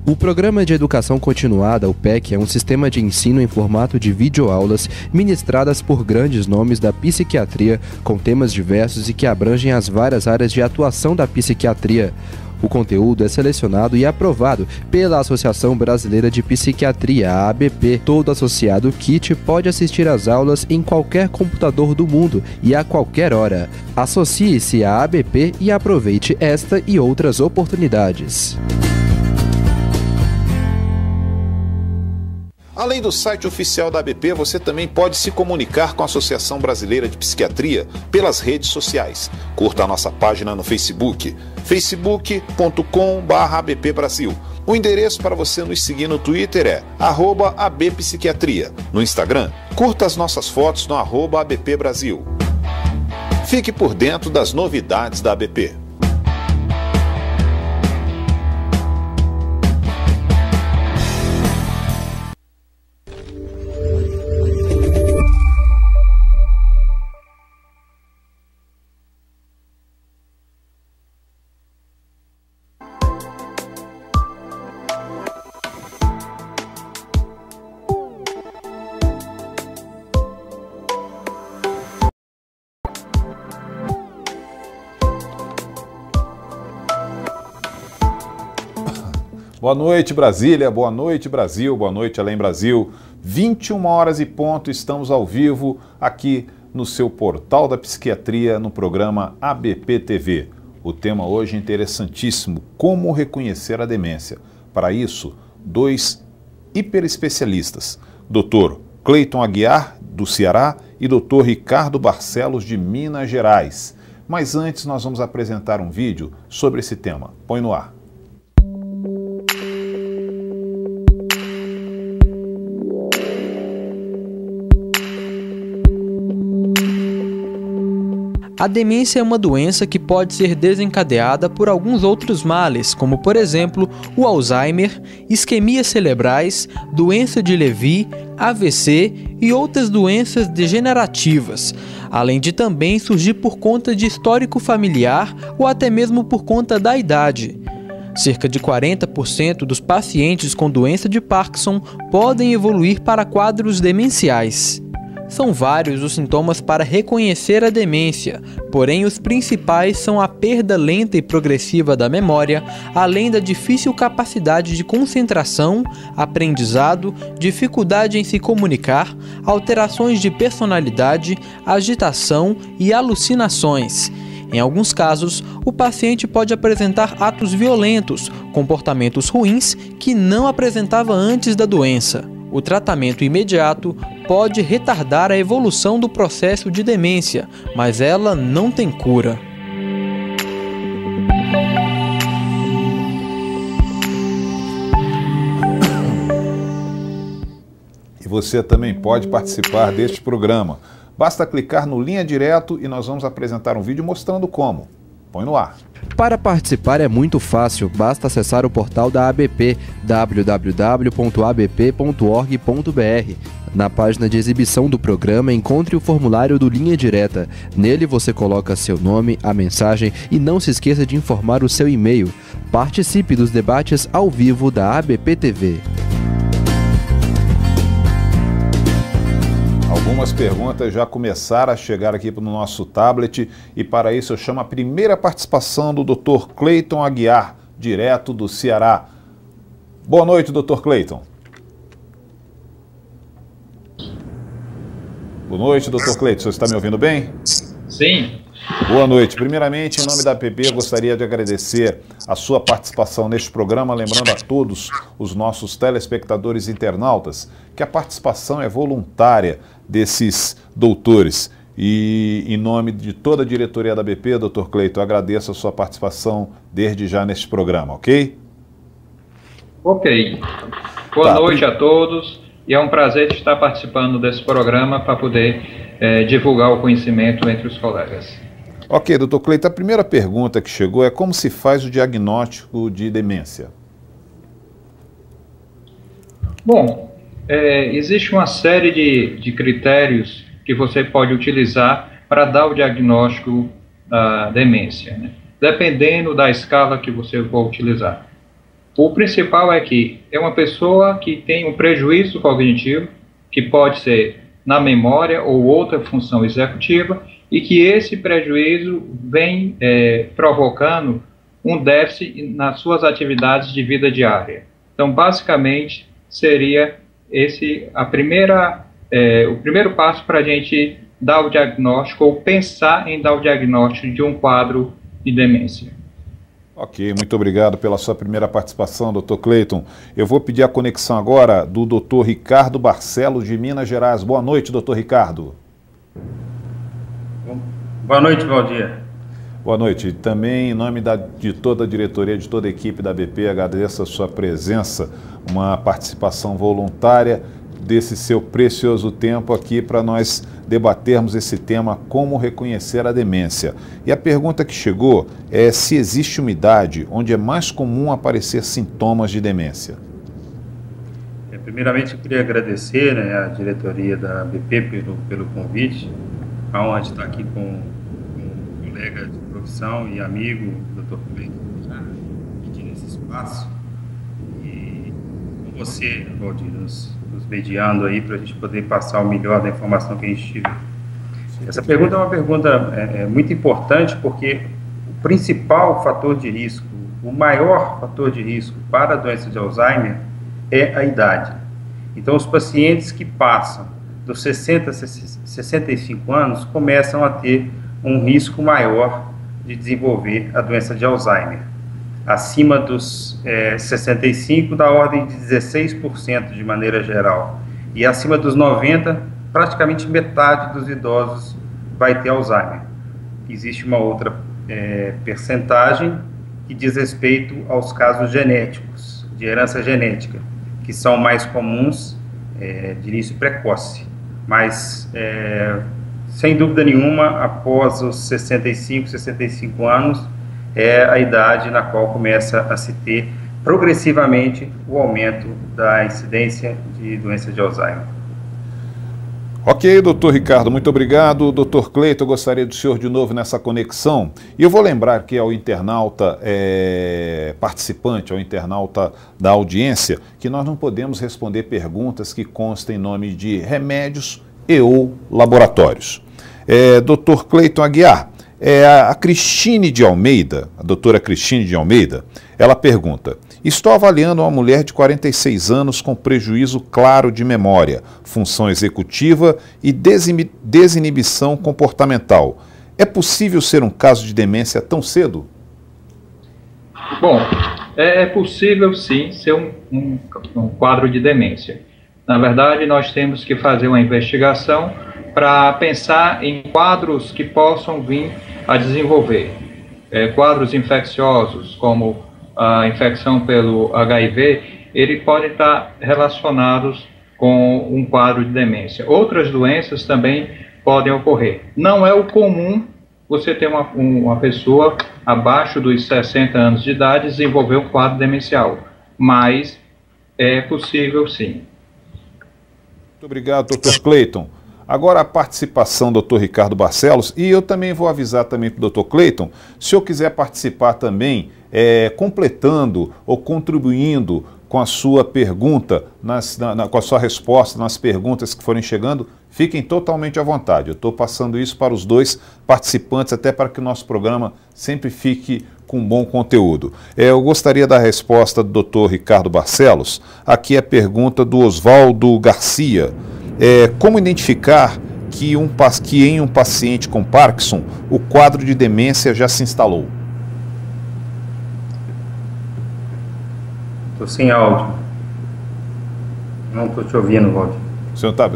O Programa de Educação Continuada, o PEC, é um sistema de ensino em formato de videoaulas ministradas por grandes nomes da psiquiatria, com temas diversos e que abrangem as várias áreas de atuação da psiquiatria. O conteúdo é selecionado e aprovado pela Associação Brasileira de Psiquiatria, a ABP. Todo associado KIT pode assistir às aulas em qualquer computador do mundo e a qualquer hora. Associe-se à ABP e aproveite esta e outras oportunidades. Além do site oficial da ABP, você também pode se comunicar com a Associação Brasileira de Psiquiatria pelas redes sociais. Curta a nossa página no Facebook, facebook.com/abpbrasil. O endereço para você nos seguir no Twitter é @abpsiquiatria. No Instagram, curta as nossas fotos no @abpbrasil. Fique por dentro das novidades da ABP. Boa noite, Brasília, boa noite, Brasil, boa noite, Além Brasil. 21 horas e ponto, estamos ao vivo aqui no seu Portal da Psiquiatria, no programa ABP TV. O tema hoje é interessantíssimo, como reconhecer a demência. Para isso, dois hiperespecialistas, Dr. Cleiton Aguiar, do Ceará, e Dr. Ricardo Barcelos, de Minas Gerais. Mas antes nós vamos apresentar um vídeo sobre esse tema. Põe no ar. A demência é uma doença que pode ser desencadeada por alguns outros males, como por exemplo o Alzheimer, isquemias cerebrais, doença de Levy, AVC e outras doenças degenerativas, além de também surgir por conta de histórico familiar ou até mesmo por conta da idade. Cerca de 40% dos pacientes com doença de Parkinson podem evoluir para quadros demenciais. São vários os sintomas para reconhecer a demência, porém os principais são a perda lenta e progressiva da memória, além da difícil capacidade de concentração, aprendizado, dificuldade em se comunicar, alterações de personalidade, agitação e alucinações. Em alguns casos, o paciente pode apresentar atos violentos, comportamentos ruins que não apresentava antes da doença. O tratamento imediato pode retardar a evolução do processo de demência, mas ela não tem cura. E você também pode participar deste programa. Basta clicar no Linha Direto e nós vamos apresentar um vídeo mostrando como. Põe no ar. Para participar é muito fácil, basta acessar o portal da ABP, www.abp.org.br. Na página de exibição do programa, encontre o formulário do Linha Direta. Nele você coloca seu nome, a mensagem e não se esqueça de informar o seu e-mail. Participe dos debates ao vivo da ABP TV. Algumas perguntas já começaram a chegar aqui no nosso tablet e para isso eu chamo a primeira participação do Dr. Cleiton Aguiar, direto do Ceará. Boa noite, Dr. Cleiton. Boa noite, Dr. Cleiton. Você está me ouvindo bem? Sim. Boa noite. Primeiramente, em nome da ABP, eu gostaria de agradecer a sua participação neste programa, lembrando a todos os nossos telespectadores e internautas que a participação é voluntária desses doutores. E em nome de toda a diretoria da ABP, Dr. Cleiton, eu agradeço a sua participação desde já neste programa, ok? Ok. Boa noite a todos e é um prazer estar participando desse programa para poder divulgar o conhecimento entre os colegas. Ok, Dr. Cleiton, a primeira pergunta que chegou é como se faz o diagnóstico de demência? Bom, existe uma série de critérios que você pode utilizar para dar o diagnóstico da demência, né? Dependendo da escala que você for utilizar. O principal é que é uma pessoa que tem um prejuízo cognitivo, que pode ser na memória ou outra função executiva, e que esse prejuízo vem provocando um déficit nas suas atividades de vida diária. Então, basicamente, seria o primeiro passo para a gente dar o diagnóstico ou pensar em dar o diagnóstico de um quadro de demência. Ok, muito obrigado pela sua primeira participação, Dr. Cleiton. Eu vou pedir a conexão agora do Dr. Ricardo Barcelos, de Minas Gerais. Boa noite, Dr. Ricardo. Boa noite, Valdir. Boa noite. Também, em nome de toda a diretoria, de toda a equipe da ABP, agradeço a sua presença, uma participação voluntária desse seu precioso tempo aqui para nós debatermos esse tema, como reconhecer a demência. E a pergunta que chegou é se existe uma idade onde é mais comum aparecer sintomas de demência. Primeiramente, eu queria agradecer, né, a diretoria da ABP pelo convite. A honra de estar aqui com um colega de profissão e amigo, Dr. Cleiton, pedindo esse espaço. E com você, Valdir, nos mediando aí para a gente poder passar o melhor da informação que a gente tiver. Essa pergunta é uma pergunta muito importante, porque o principal fator de risco, o maior fator de risco para a doença de Alzheimer é a idade. Então, os pacientes que passam dos 60 a 65 anos começam a ter um risco maior de desenvolver a doença de Alzheimer. Acima dos 65, da ordem de 16% de maneira geral. E acima dos 90, praticamente metade dos idosos vai ter Alzheimer. Existe uma outra percentagem que diz respeito aos casos genéticos, de herança genética, que são mais comuns de início precoce. Mas, sem dúvida nenhuma, após os 65 anos, é a idade na qual começa a se ter progressivamente o aumento da incidência de doença de Alzheimer. Ok, doutor Ricardo, muito obrigado. Doutor Cleiton, eu gostaria do senhor de novo nessa conexão. E eu vou lembrar que ao internauta participante, ao internauta da audiência, que nós não podemos responder perguntas que constem em nome de remédios e ou laboratórios. Doutor Cleiton Aguiar, a Cristine de Almeida, a doutora Cristine de Almeida, ela pergunta: estou avaliando uma mulher de 46 anos com prejuízo claro de memória, função executiva e desinibição comportamental. É possível ser um caso de demência tão cedo? Bom, é possível sim ser um quadro de demência. Na verdade, nós temos que fazer uma investigação para pensar em quadros que possam vir a desenvolver. Quadros infecciosos, como a infecção pelo HIV, ele pode estar relacionados com um quadro de demência. Outras doenças também podem ocorrer. Não é o comum você ter uma pessoa abaixo dos 60 anos de idade desenvolver um quadro demencial, mas é possível sim. Muito obrigado, Dr. Cleiton. Agora a participação do Dr. Ricardo Barcelos, e eu também vou avisar também para o Dr. Cleiton, se eu quiser participar também, completando ou contribuindo com a sua pergunta, com a sua resposta nas perguntas que forem chegando, fiquem totalmente à vontade. Eu estou passando isso para os dois participantes, até para que o nosso programa sempre fique com bom conteúdo. Eu gostaria da resposta do Dr. Ricardo Barcelos. Aqui é a pergunta do Oswaldo Garcia. Como identificar que em um paciente com Parkinson o quadro de demência já se instalou? Estou sem áudio. Não estou te ouvindo, Valdir. O senhor está...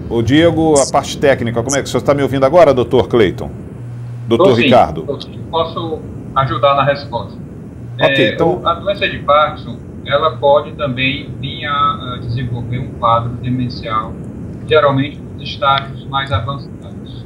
Ô Diego, a parte técnica, como é que o senhor está me ouvindo agora, doutor Cleiton? Doutor Ricardo? Posso ajudar na resposta. Ok, então... A doença de Parkinson, ela pode também vir a desenvolver um quadro demencial, geralmente nos estágios mais avançados.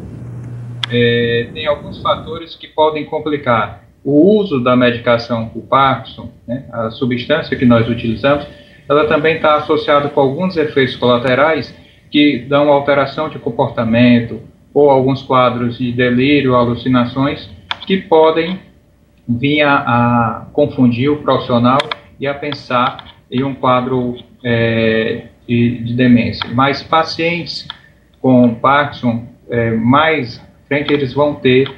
Tem alguns fatores que podem complicar. O uso da medicação para o Parkinson, né, a substância que nós utilizamos, ela também está associada com alguns efeitos colaterais que dão alteração de comportamento ou alguns quadros de delírio, alucinações, que podem vir a confundir o profissional e a pensar em um quadro de demência. Mas pacientes com Parkinson, mais frente, eles vão ter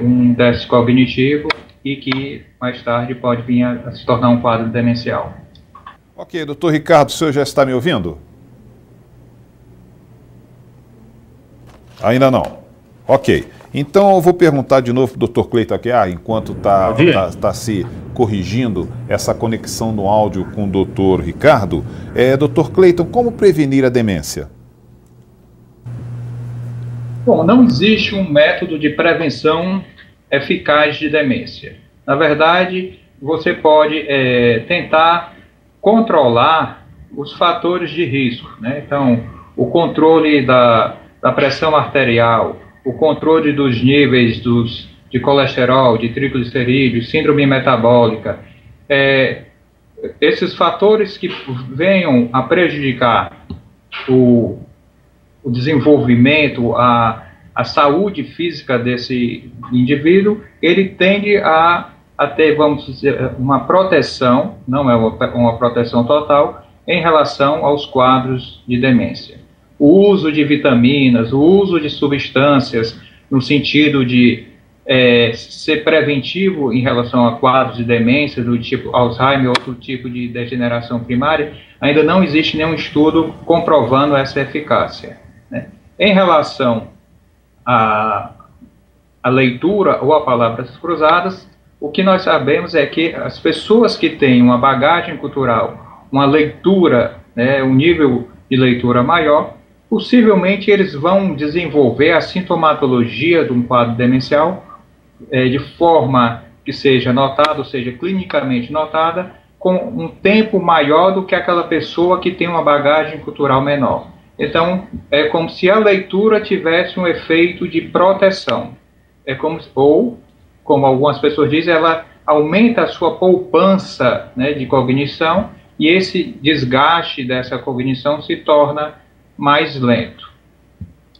um déficit cognitivo e que mais tarde pode vir a se tornar um quadro demencial. Ok, doutor Ricardo, o senhor já está me ouvindo? Ainda não. Ok. Então eu vou perguntar de novo para o doutor Cleiton aqui, enquanto está se corrigindo essa conexão no áudio com o doutor Ricardo. Doutor Cleiton, como prevenir a demência? Bom, não existe um método de prevenção eficaz de demência. Na verdade, você pode tentar controlar os fatores de risco, né? Então, o controle da pressão arterial, o controle dos níveis de colesterol, de triglicerídeos, síndrome metabólica, esses fatores que venham a prejudicar o desenvolvimento, a saúde física desse indivíduo, ele tende a ter, vamos dizer, uma proteção, não é uma proteção total, em relação aos quadros de demência. O uso de vitaminas, o uso de substâncias, no sentido de ser preventivo em relação a quadros de demência do tipo Alzheimer ou outro tipo de degeneração primária, ainda não existe nenhum estudo comprovando essa eficácia, né? Em relação à leitura ou a palavras cruzadas, o que nós sabemos é que as pessoas que têm uma bagagem cultural, uma leitura, né, um nível de leitura maior, possivelmente eles vão desenvolver a sintomatologia de um quadro demencial de forma que seja notada, ou seja, clinicamente notada, com um tempo maior do que aquela pessoa que tem uma bagagem cultural menor. Então, é como se a leitura tivesse um efeito de proteção. Como algumas pessoas dizem, ela aumenta a sua poupança, né, de cognição, e esse desgaste dessa cognição se torna mais lento.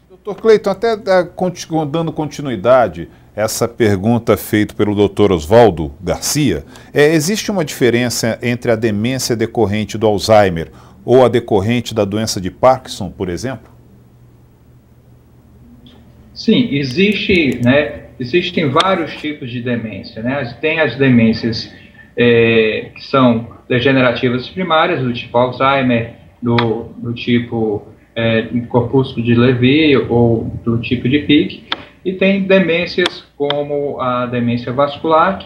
Doutor Cleiton, até dando continuidade essa pergunta feita pelo doutor Oswaldo Garcia, existe uma diferença entre a demência decorrente do Alzheimer ou a decorrente da doença de Parkinson, por exemplo? Sim, existem vários tipos de demência, né? Tem as demências que são degenerativas primárias, do tipo Alzheimer, do tipo corpúsculo de Lewy ou do tipo de Pick, e tem demências como a demência vascular,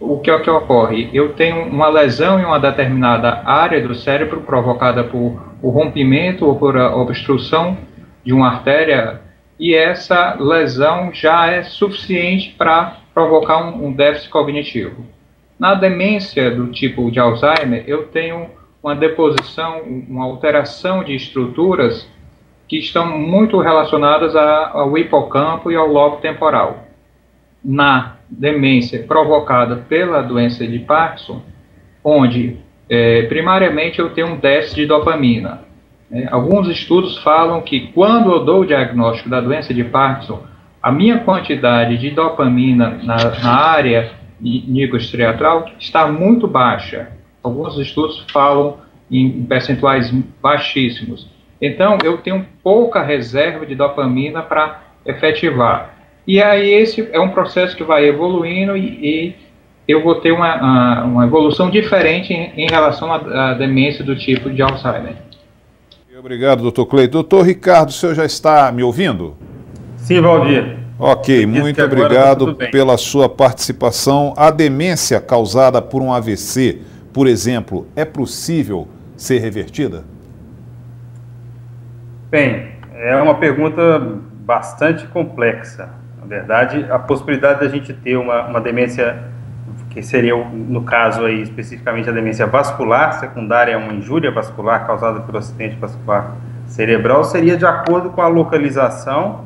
o que ocorre? Eu tenho uma lesão em uma determinada área do cérebro provocada por o rompimento ou por a obstrução de uma artéria, e essa lesão já é suficiente para provocar um déficit cognitivo. Na demência do tipo de Alzheimer, eu tenho uma deposição, uma alteração de estruturas que estão muito relacionadas ao hipocampo e ao lobo temporal. Na demência provocada pela doença de Parkinson, onde primariamente eu tenho um déficit de dopamina. Alguns estudos falam que quando eu dou o diagnóstico da doença de Parkinson, a minha quantidade de dopamina na área nigrostriatal está muito baixa. Alguns estudos falam em percentuais baixíssimos. Então, eu tenho pouca reserva de dopamina para efetivar. E aí, esse é um processo que vai evoluindo e eu vou ter uma evolução diferente em relação à demência do tipo de Alzheimer. Obrigado, doutor Cleiton. Doutor Ricardo, o senhor já está me ouvindo? Sim, Valdir. Ok, muito obrigado pela sua participação. A demência causada por um AVC, por exemplo, é possível ser revertida? Bem, é uma pergunta bastante complexa. Na verdade, a possibilidade da gente ter uma demência, que seria, no caso aí, especificamente a demência vascular, secundária a uma injúria vascular causada pelo acidente vascular cerebral, seria de acordo com a localização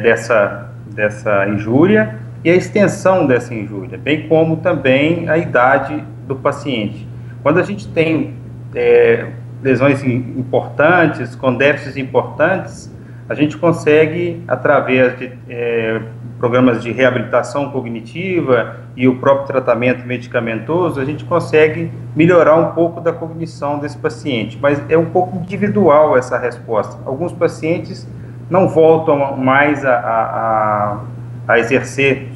dessa injúria e a extensão dessa injúria, bem como também a idade do paciente. Quando a gente tem lesões importantes, com déficits importantes, a gente consegue, através de programas de reabilitação cognitiva e o próprio tratamento medicamentoso, a gente consegue melhorar um pouco da cognição desse paciente, mas é um pouco individual essa resposta. Alguns pacientes não voltam mais a exercer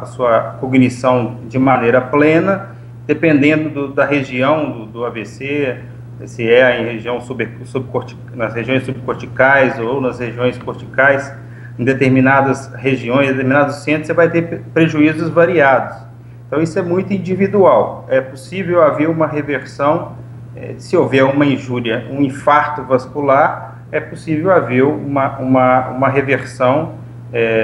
sua cognição de maneira plena, dependendo da região do AVC, se é em nas regiões subcorticais ou nas regiões corticais. Em determinadas regiões, em determinados centros, você vai ter prejuízos variados. Então, isso é muito individual. É possível haver uma reversão, se houver uma injúria, um infarto vascular, é possível haver uma reversão,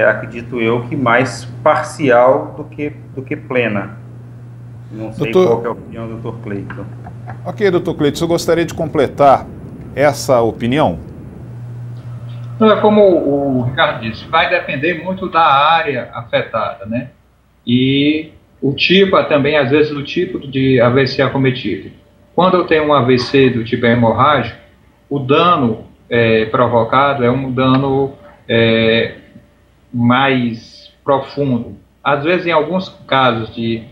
acredito eu, que mais parcial do que plena. Não sei qual que é a opinião do Dr. Cleiton. Ok, Dr. Cleiton, eu gostaria de completar essa opinião? Não, é como o Ricardo disse, vai depender muito da área afetada, né? E o tipo, também, às vezes, do tipo de AVC acometido. Quando eu tenho um AVC do tipo hemorrágico, o dano provocado é um dano mais profundo. Às vezes, em alguns casos que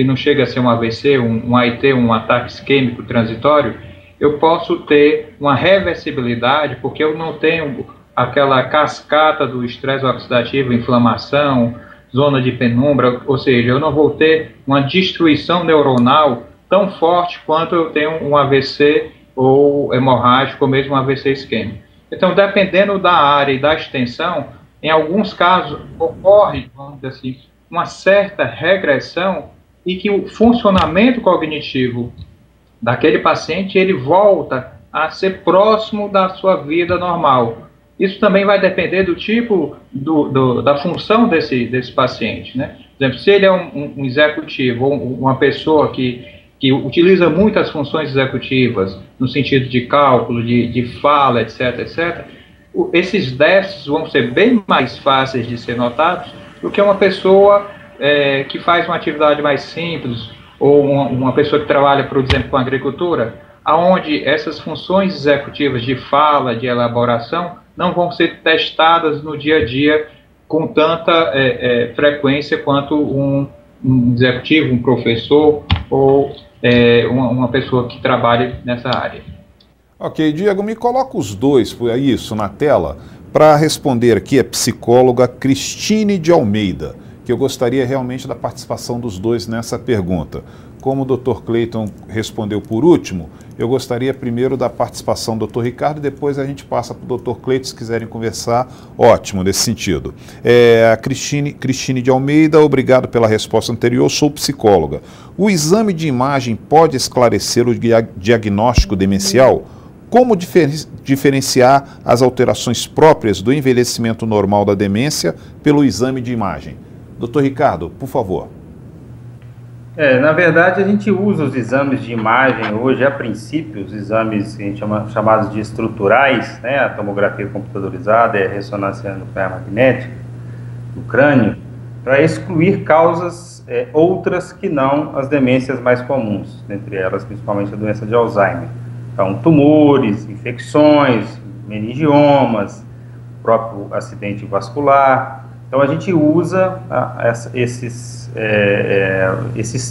não chega a ser um AVC, um AIT, um ataque isquêmico transitório, eu posso ter uma reversibilidade, porque eu não tenho aquela cascata do estresse oxidativo, inflamação, zona de penumbra, ou seja, eu não vou ter uma destruição neuronal tão forte quanto eu tenho um AVC ou hemorrágico, ou mesmo um AVC isquêmico. Então, dependendo da área e da extensão, em alguns casos ocorre, vamos dizer assim, uma certa regressão e que o funcionamento cognitivo daquele paciente, ele volta a ser próximo da sua vida normal. Isso também vai depender do tipo, da função desse paciente, né? Por exemplo, se ele é um executivo, ou uma pessoa que utiliza muitas funções executivas, no sentido de cálculo, de fala, etc., etc., esses déficits vão ser bem mais fáceis de ser notados do que uma pessoa que faz uma atividade mais simples, ou uma pessoa que trabalha, por exemplo, com agricultura, aonde essas funções executivas de fala, de elaboração, não vão ser testadas no dia a dia com tanta frequência quanto um executivo, um professor ou uma pessoa que trabalha nessa área. Ok, Diego, me coloca os dois, isso, na tela, para responder aqui a psicóloga Cristine de Almeida, que eu gostaria realmente da participação dos dois nessa pergunta. Como o Dr. Cleiton respondeu por último, eu gostaria primeiro da participação do Dr. Ricardo e depois a gente passa para o Dr. Cleiton, se quiserem conversar, ótimo nesse sentido. A Cristine de Almeida, obrigado pela resposta anterior, sou psicóloga. O exame de imagem pode esclarecer o diagnóstico demencial? Como diferenciar as alterações próprias do envelhecimento normal da demência pelo exame de imagem? Dr. Ricardo, por favor. Na verdade, a gente usa os exames de imagem hoje, a princípio, os exames que a gente chamados de estruturais, né, a tomografia computadorizada e a ressonância nuclear magnética do crânio, para excluir causas outras que não as demências mais comuns, entre elas principalmente a doença de Alzheimer. Então, tumores, infecções, meningiomas, próprio acidente vascular. Então, a gente usa esses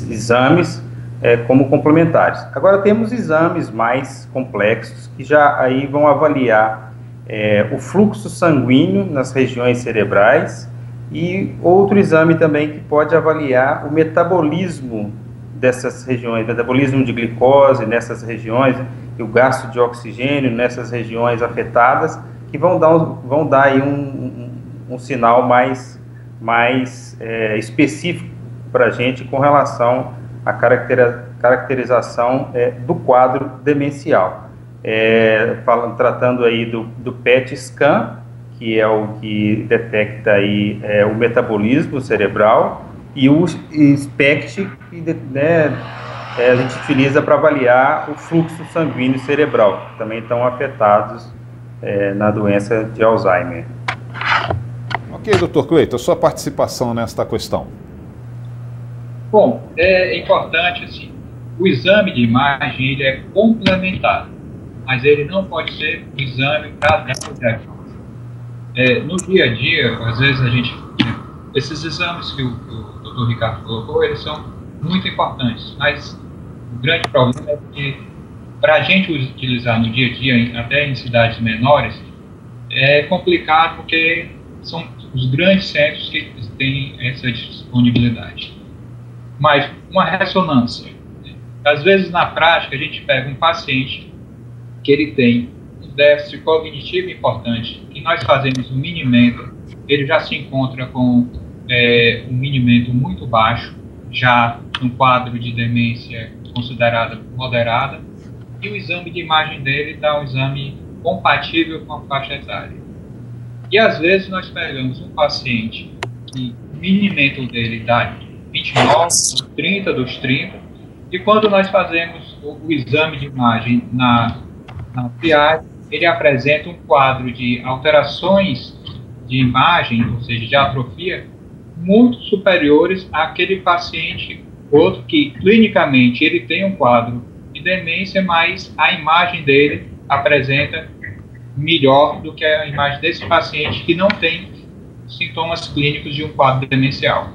exames como complementares. Agora, temos exames mais complexos que já aí vão avaliar o fluxo sanguíneo nas regiões cerebrais e outro exame também que pode avaliar o metabolismo dessas regiões, metabolismo de glicose nessas regiões e o gasto de oxigênio nessas regiões afetadas, que vão dar aí um sinal mais específico para a gente com relação à caracterização do quadro demencial. Tratando aí do PET scan, que é o que detecta aí o metabolismo cerebral, e o SPECT, que a gente utiliza para avaliar o fluxo sanguíneo cerebral, que também estão afetados na doença de Alzheimer. Ok, Dr. Cleiton, a sua participação nesta questão. Bom, é importante, assim, o exame de imagem ele é complementar, mas ele não pode ser o exame para dar o diagnóstico. No dia a dia, às vezes a gente, esses exames que o Dr. Ricardo colocou, eles são muito importantes, mas o grande problema é que para a gente utilizar no dia a dia, até em cidades menores, é complicado porque são os grandes centros que têm essa disponibilidade. Mas uma ressonância, às vezes na prática a gente pega um paciente que ele tem um déficit cognitivo importante, que nós fazemos um minimento, ele já se encontra com um minimento muito baixo, já no quadro de demência considerada moderada, e o exame de imagem dele dá um exame compatível com a faixa etária. E às vezes nós pegamos um paciente que o minimento dele dá 29, 30 dos 30, e quando nós fazemos o exame de imagem na triagem, ele apresenta um quadro de alterações de imagem, ou seja, de atrofia, muito superiores àquele paciente, outro que clinicamente ele tem um quadro de demência, mas a imagem dele apresenta melhor do que a imagem desse paciente que não tem sintomas clínicos de um quadro demencial.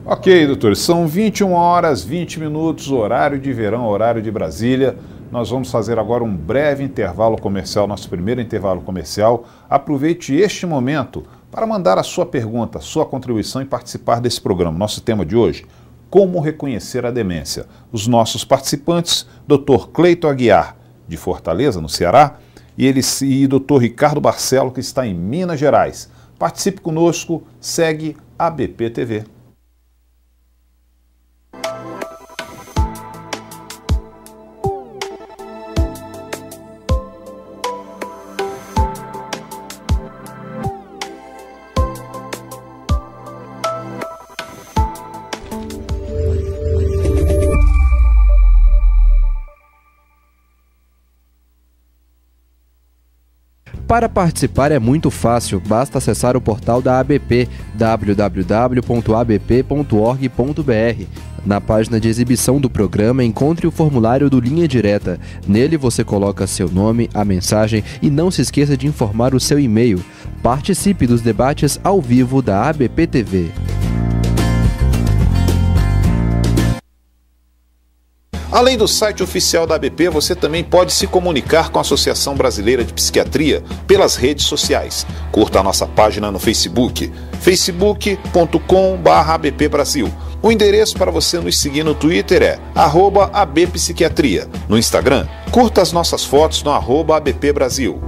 Ok, doutor, são 21 horas, 20 minutos, horário de verão, horário de Brasília. Nós vamos fazer agora um breve intervalo comercial, nosso primeiro intervalo comercial. Aproveite este momento para mandar a sua pergunta, sua contribuição e participar desse programa. Nosso tema de hoje, como reconhecer a demência. Os nossos participantes, Dr. Cleiton Aguiar, de Fortaleza, no Ceará, e Dr. Ricardo Barcelo, que está em Minas Gerais. Participe conosco, segue a BP TV. Para participar é muito fácil, basta acessar o portal da ABP, www.abp.org.br. Na página de exibição do programa, encontre o formulário do Linha Direta. Nele você coloca seu nome, a mensagem e não se esqueça de informar o seu e-mail. Participe dos debates ao vivo da ABP TV. Além do site oficial da ABP, você também pode se comunicar com a Associação Brasileira de Psiquiatria pelas redes sociais. Curta a nossa página no Facebook, facebook.com/abpbrasil. O endereço para você nos seguir no Twitter é @abpsiquiatria. No Instagram, curta as nossas fotos no @abpbrasil.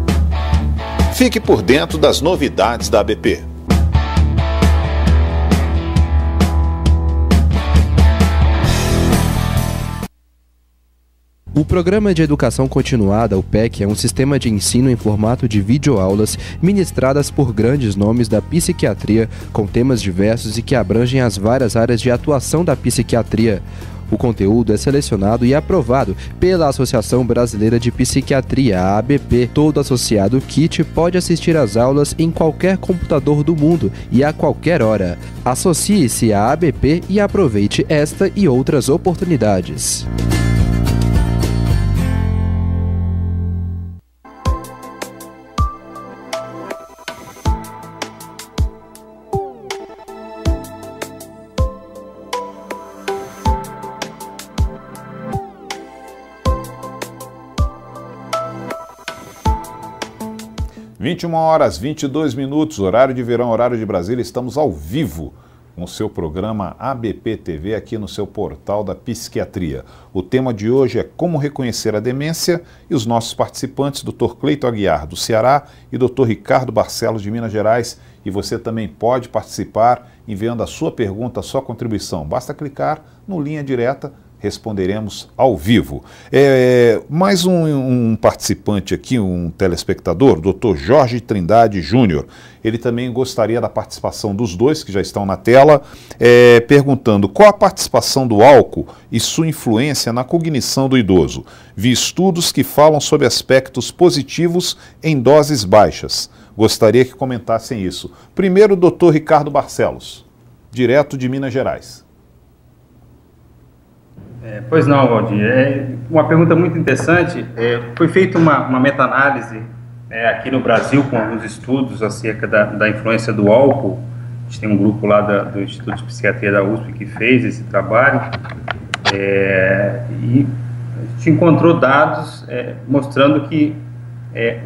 Fique por dentro das novidades da ABP. O Programa de Educação Continuada, o PEC, é um sistema de ensino em formato de videoaulas ministradas por grandes nomes da psiquiatria, com temas diversos e que abrangem as várias áreas de atuação da psiquiatria. O conteúdo é selecionado e aprovado pela Associação Brasileira de Psiquiatria, a ABP. Todo associado KIT pode assistir às aulas em qualquer computador do mundo e a qualquer hora. Associe-se à ABP e aproveite esta e outras oportunidades. (21 horas, 22 minutos, horário de verão, horário de Brasília. Estamos ao vivo com o seu programa ABP TV aqui no seu portal da psiquiatria. O tema de hoje é como reconhecer a demência e os nossos participantes, Dr. Cleiton Aguiar, do Ceará, e Dr. Ricardo Barcelos, de Minas Gerais. E você também pode participar enviando a sua pergunta, a sua contribuição. Basta clicar no Linha Direta, responderemos ao vivo. Mais um participante aqui, um telespectador, Dr. Jorge Trindade Júnior. Ele também gostaria da participação dos dois, que já estão na tela, perguntando qual a participação do álcool e sua influência na cognição do idoso. Vi estudos que falam sobre aspectos positivos em doses baixas. Gostaria que comentassem isso. Primeiro, o Dr. Ricardo Barcelos, direto de Minas Gerais. Pois não, Valdir. Uma pergunta muito interessante. Foi feita uma meta-análise Aqui no Brasil, com alguns estudos acerca da influência do álcool. A gente tem um grupo lá do Instituto de Psiquiatria da USP que fez esse trabalho, e a gente encontrou dados mostrando que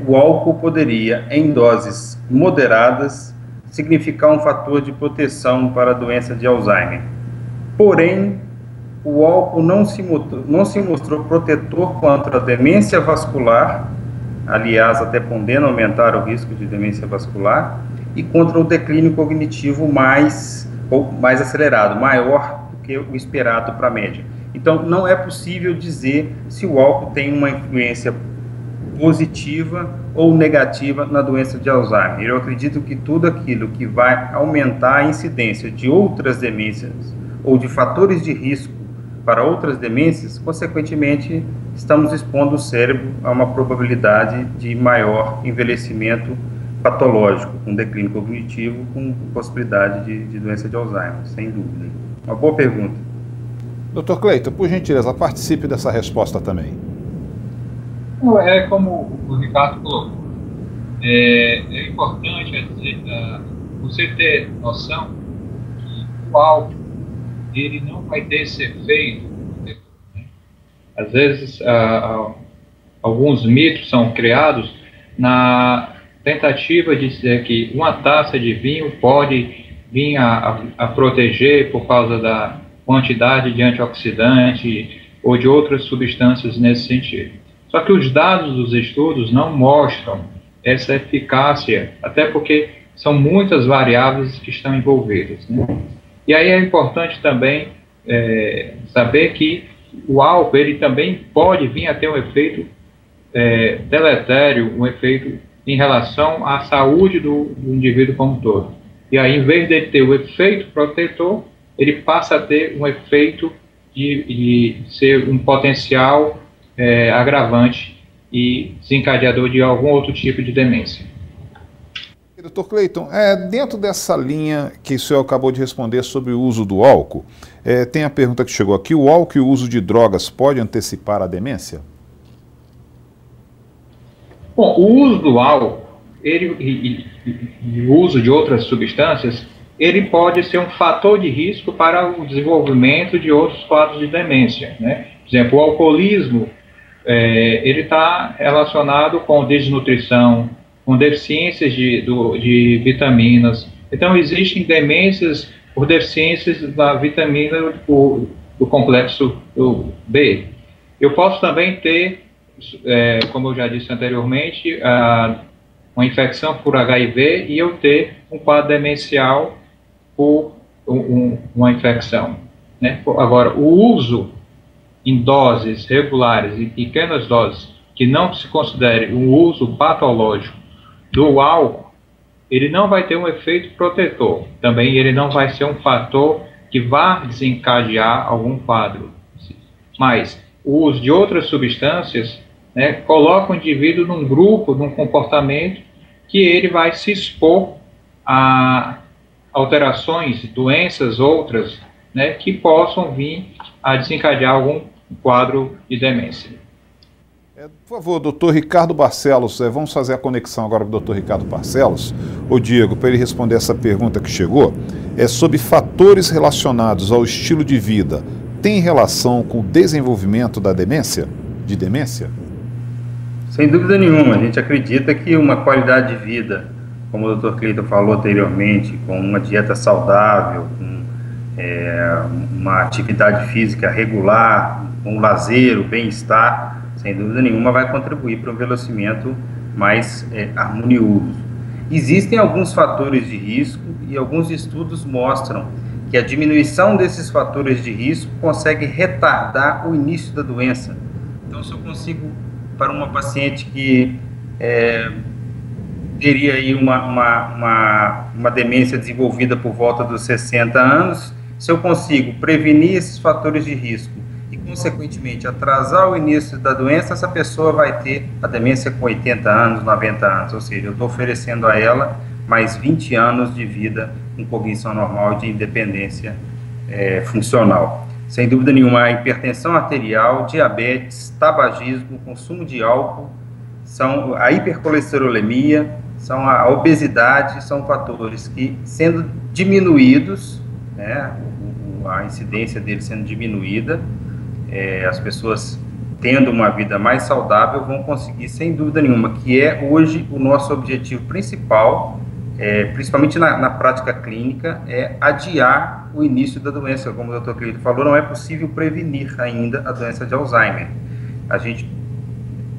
o álcool poderia, em doses moderadas, significar um fator de proteção para a doença de Alzheimer. Porém, o álcool não se mostrou protetor contra a demência vascular, aliás, até podendo aumentar o risco de demência vascular, e contra o declínio cognitivo mais acelerado, maior do que o esperado para a média. Então, não é possível dizer se o álcool tem uma influência positiva ou negativa na doença de Alzheimer. Eu acredito que tudo aquilo que vai aumentar a incidência de outras demências ou de fatores de risco para outras demências, consequentemente, estamos expondo o cérebro a uma probabilidade de maior envelhecimento patológico, com declínio cognitivo, com possibilidade de doença de Alzheimer, sem dúvida. Uma boa pergunta. Dr. Cleiton, por gentileza, participe dessa resposta também. É como o Ricardo colocou. É importante você ter noção que o álcool ele não vai ter esse efeito. Né? Às vezes, alguns mitos são criados na tentativa de dizer que uma taça de vinho pode vir a proteger por causa da quantidade de antioxidante ou de outras substâncias nesse sentido. Só que os dados dos estudos não mostram essa eficácia, até porque são muitas variáveis que estão envolvidas. Né? E aí é importante também saber que o álcool ele também pode vir a ter um efeito deletério, um efeito em relação à saúde do indivíduo como um todo. E aí, em vez de ter o efeito protetor, ele passa a ter um efeito de ser um potencial agravante e desencadeador de algum outro tipo de demência. Dr. Cleiton, dentro dessa linha que o senhor acabou de responder sobre o uso do álcool, tem a pergunta que chegou aqui: o álcool e o uso de drogas pode antecipar a demência? Bom, o uso do álcool e o uso de outras substâncias, ele pode ser um fator de risco para o desenvolvimento de outros quadros de demência. Né? Por exemplo, o alcoolismo, ele está relacionado com desnutrição, com deficiências de vitaminas. Então, existem demências por deficiências da vitamina do complexo B. Eu posso também ter, como eu já disse anteriormente, uma infecção por HIV e eu ter um quadro demencial por uma infecção. Né? Agora, o uso em doses regulares e pequenas doses, que não se considere um uso patológico do álcool, ele não vai ter um efeito protetor. Também ele não vai ser um fator que vá desencadear algum quadro. Mas o uso de outras substâncias, né, coloca o indivíduo num grupo, num comportamento que ele vai se expor a alterações, doenças outras, né, que possam vir a desencadear algum quadro de demência. Por favor, doutor Ricardo Barcelos, vamos fazer a conexão agora com o doutor Ricardo Barcelos. Ô Diego, para ele responder essa pergunta que chegou, sobre fatores relacionados ao estilo de vida, tem relação com o desenvolvimento da demência? De demência? Sem dúvida nenhuma, a gente acredita que uma qualidade de vida, como o Dr. Cleiton falou anteriormente, com uma dieta saudável, com uma atividade física regular, um lazer, o bem-estar, sem dúvida nenhuma vai contribuir para um envelhecimento mais harmonioso. Existem alguns fatores de risco e alguns estudos mostram que a diminuição desses fatores de risco consegue retardar o início da doença. Então, se eu consigo, para uma paciente que teria aí uma demência desenvolvida por volta dos 60 anos, se eu consigo prevenir esses fatores de risco e, consequentemente, atrasar o início da doença, essa pessoa vai ter a demência com 80 anos, 90 anos, ou seja, eu estou oferecendo a ela mais 20 anos de vida com cognição normal e de independência funcional. Sem dúvida nenhuma, a hipertensão arterial, diabetes, tabagismo, consumo de álcool são a hipercolesterolemia, são a obesidade, são fatores que, sendo diminuídos, né, a incidência deles sendo diminuída, as pessoas tendo uma vida mais saudável vão conseguir, sem dúvida nenhuma, que é hoje o nosso objetivo principal, principalmente na prática clínica, é adiar o início da doença. Como o Dr. Cleito falou, não é possível prevenir ainda a doença de Alzheimer. A gente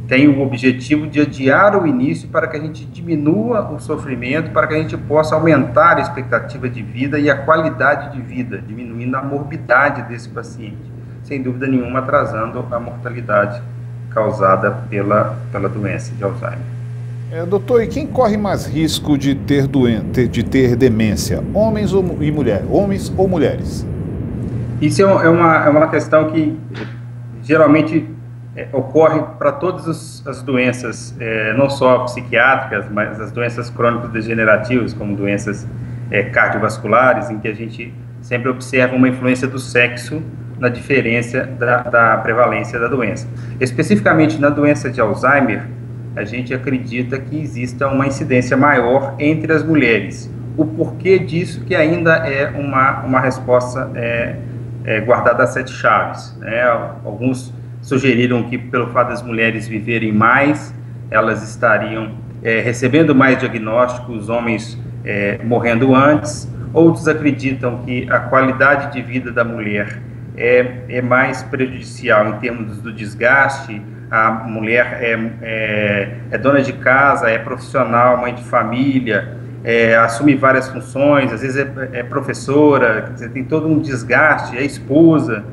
tem o objetivo de adiar o início para que a gente diminua o sofrimento, para que a gente possa aumentar a expectativa de vida e a qualidade de vida, diminuindo a morbidade desse paciente, sem dúvida nenhuma atrasando a mortalidade causada pela doença de Alzheimer. Doutor, e quem corre mais risco de ter demência? Homens ou mulheres? Isso é uma questão que geralmente ocorre para todas as doenças, não só psiquiátricas, mas as doenças crônico-degenerativas, como doenças cardiovasculares, em que a gente sempre observa uma influência do sexo na diferença da prevalência da doença. Especificamente na doença de Alzheimer, a gente acredita que exista uma incidência maior entre as mulheres. O porquê disso que ainda é uma resposta guardada a sete chaves, né? Alguns sugeriram que, pelo fato das mulheres viverem mais, elas estariam recebendo mais diagnósticos, os homens morrendo antes. Outros acreditam que a qualidade de vida da mulher é mais prejudicial em termos do desgaste. A mulher é dona de casa, é profissional, mãe de família, assume várias funções, às vezes é professora, quer dizer, tem todo um desgaste, é esposa,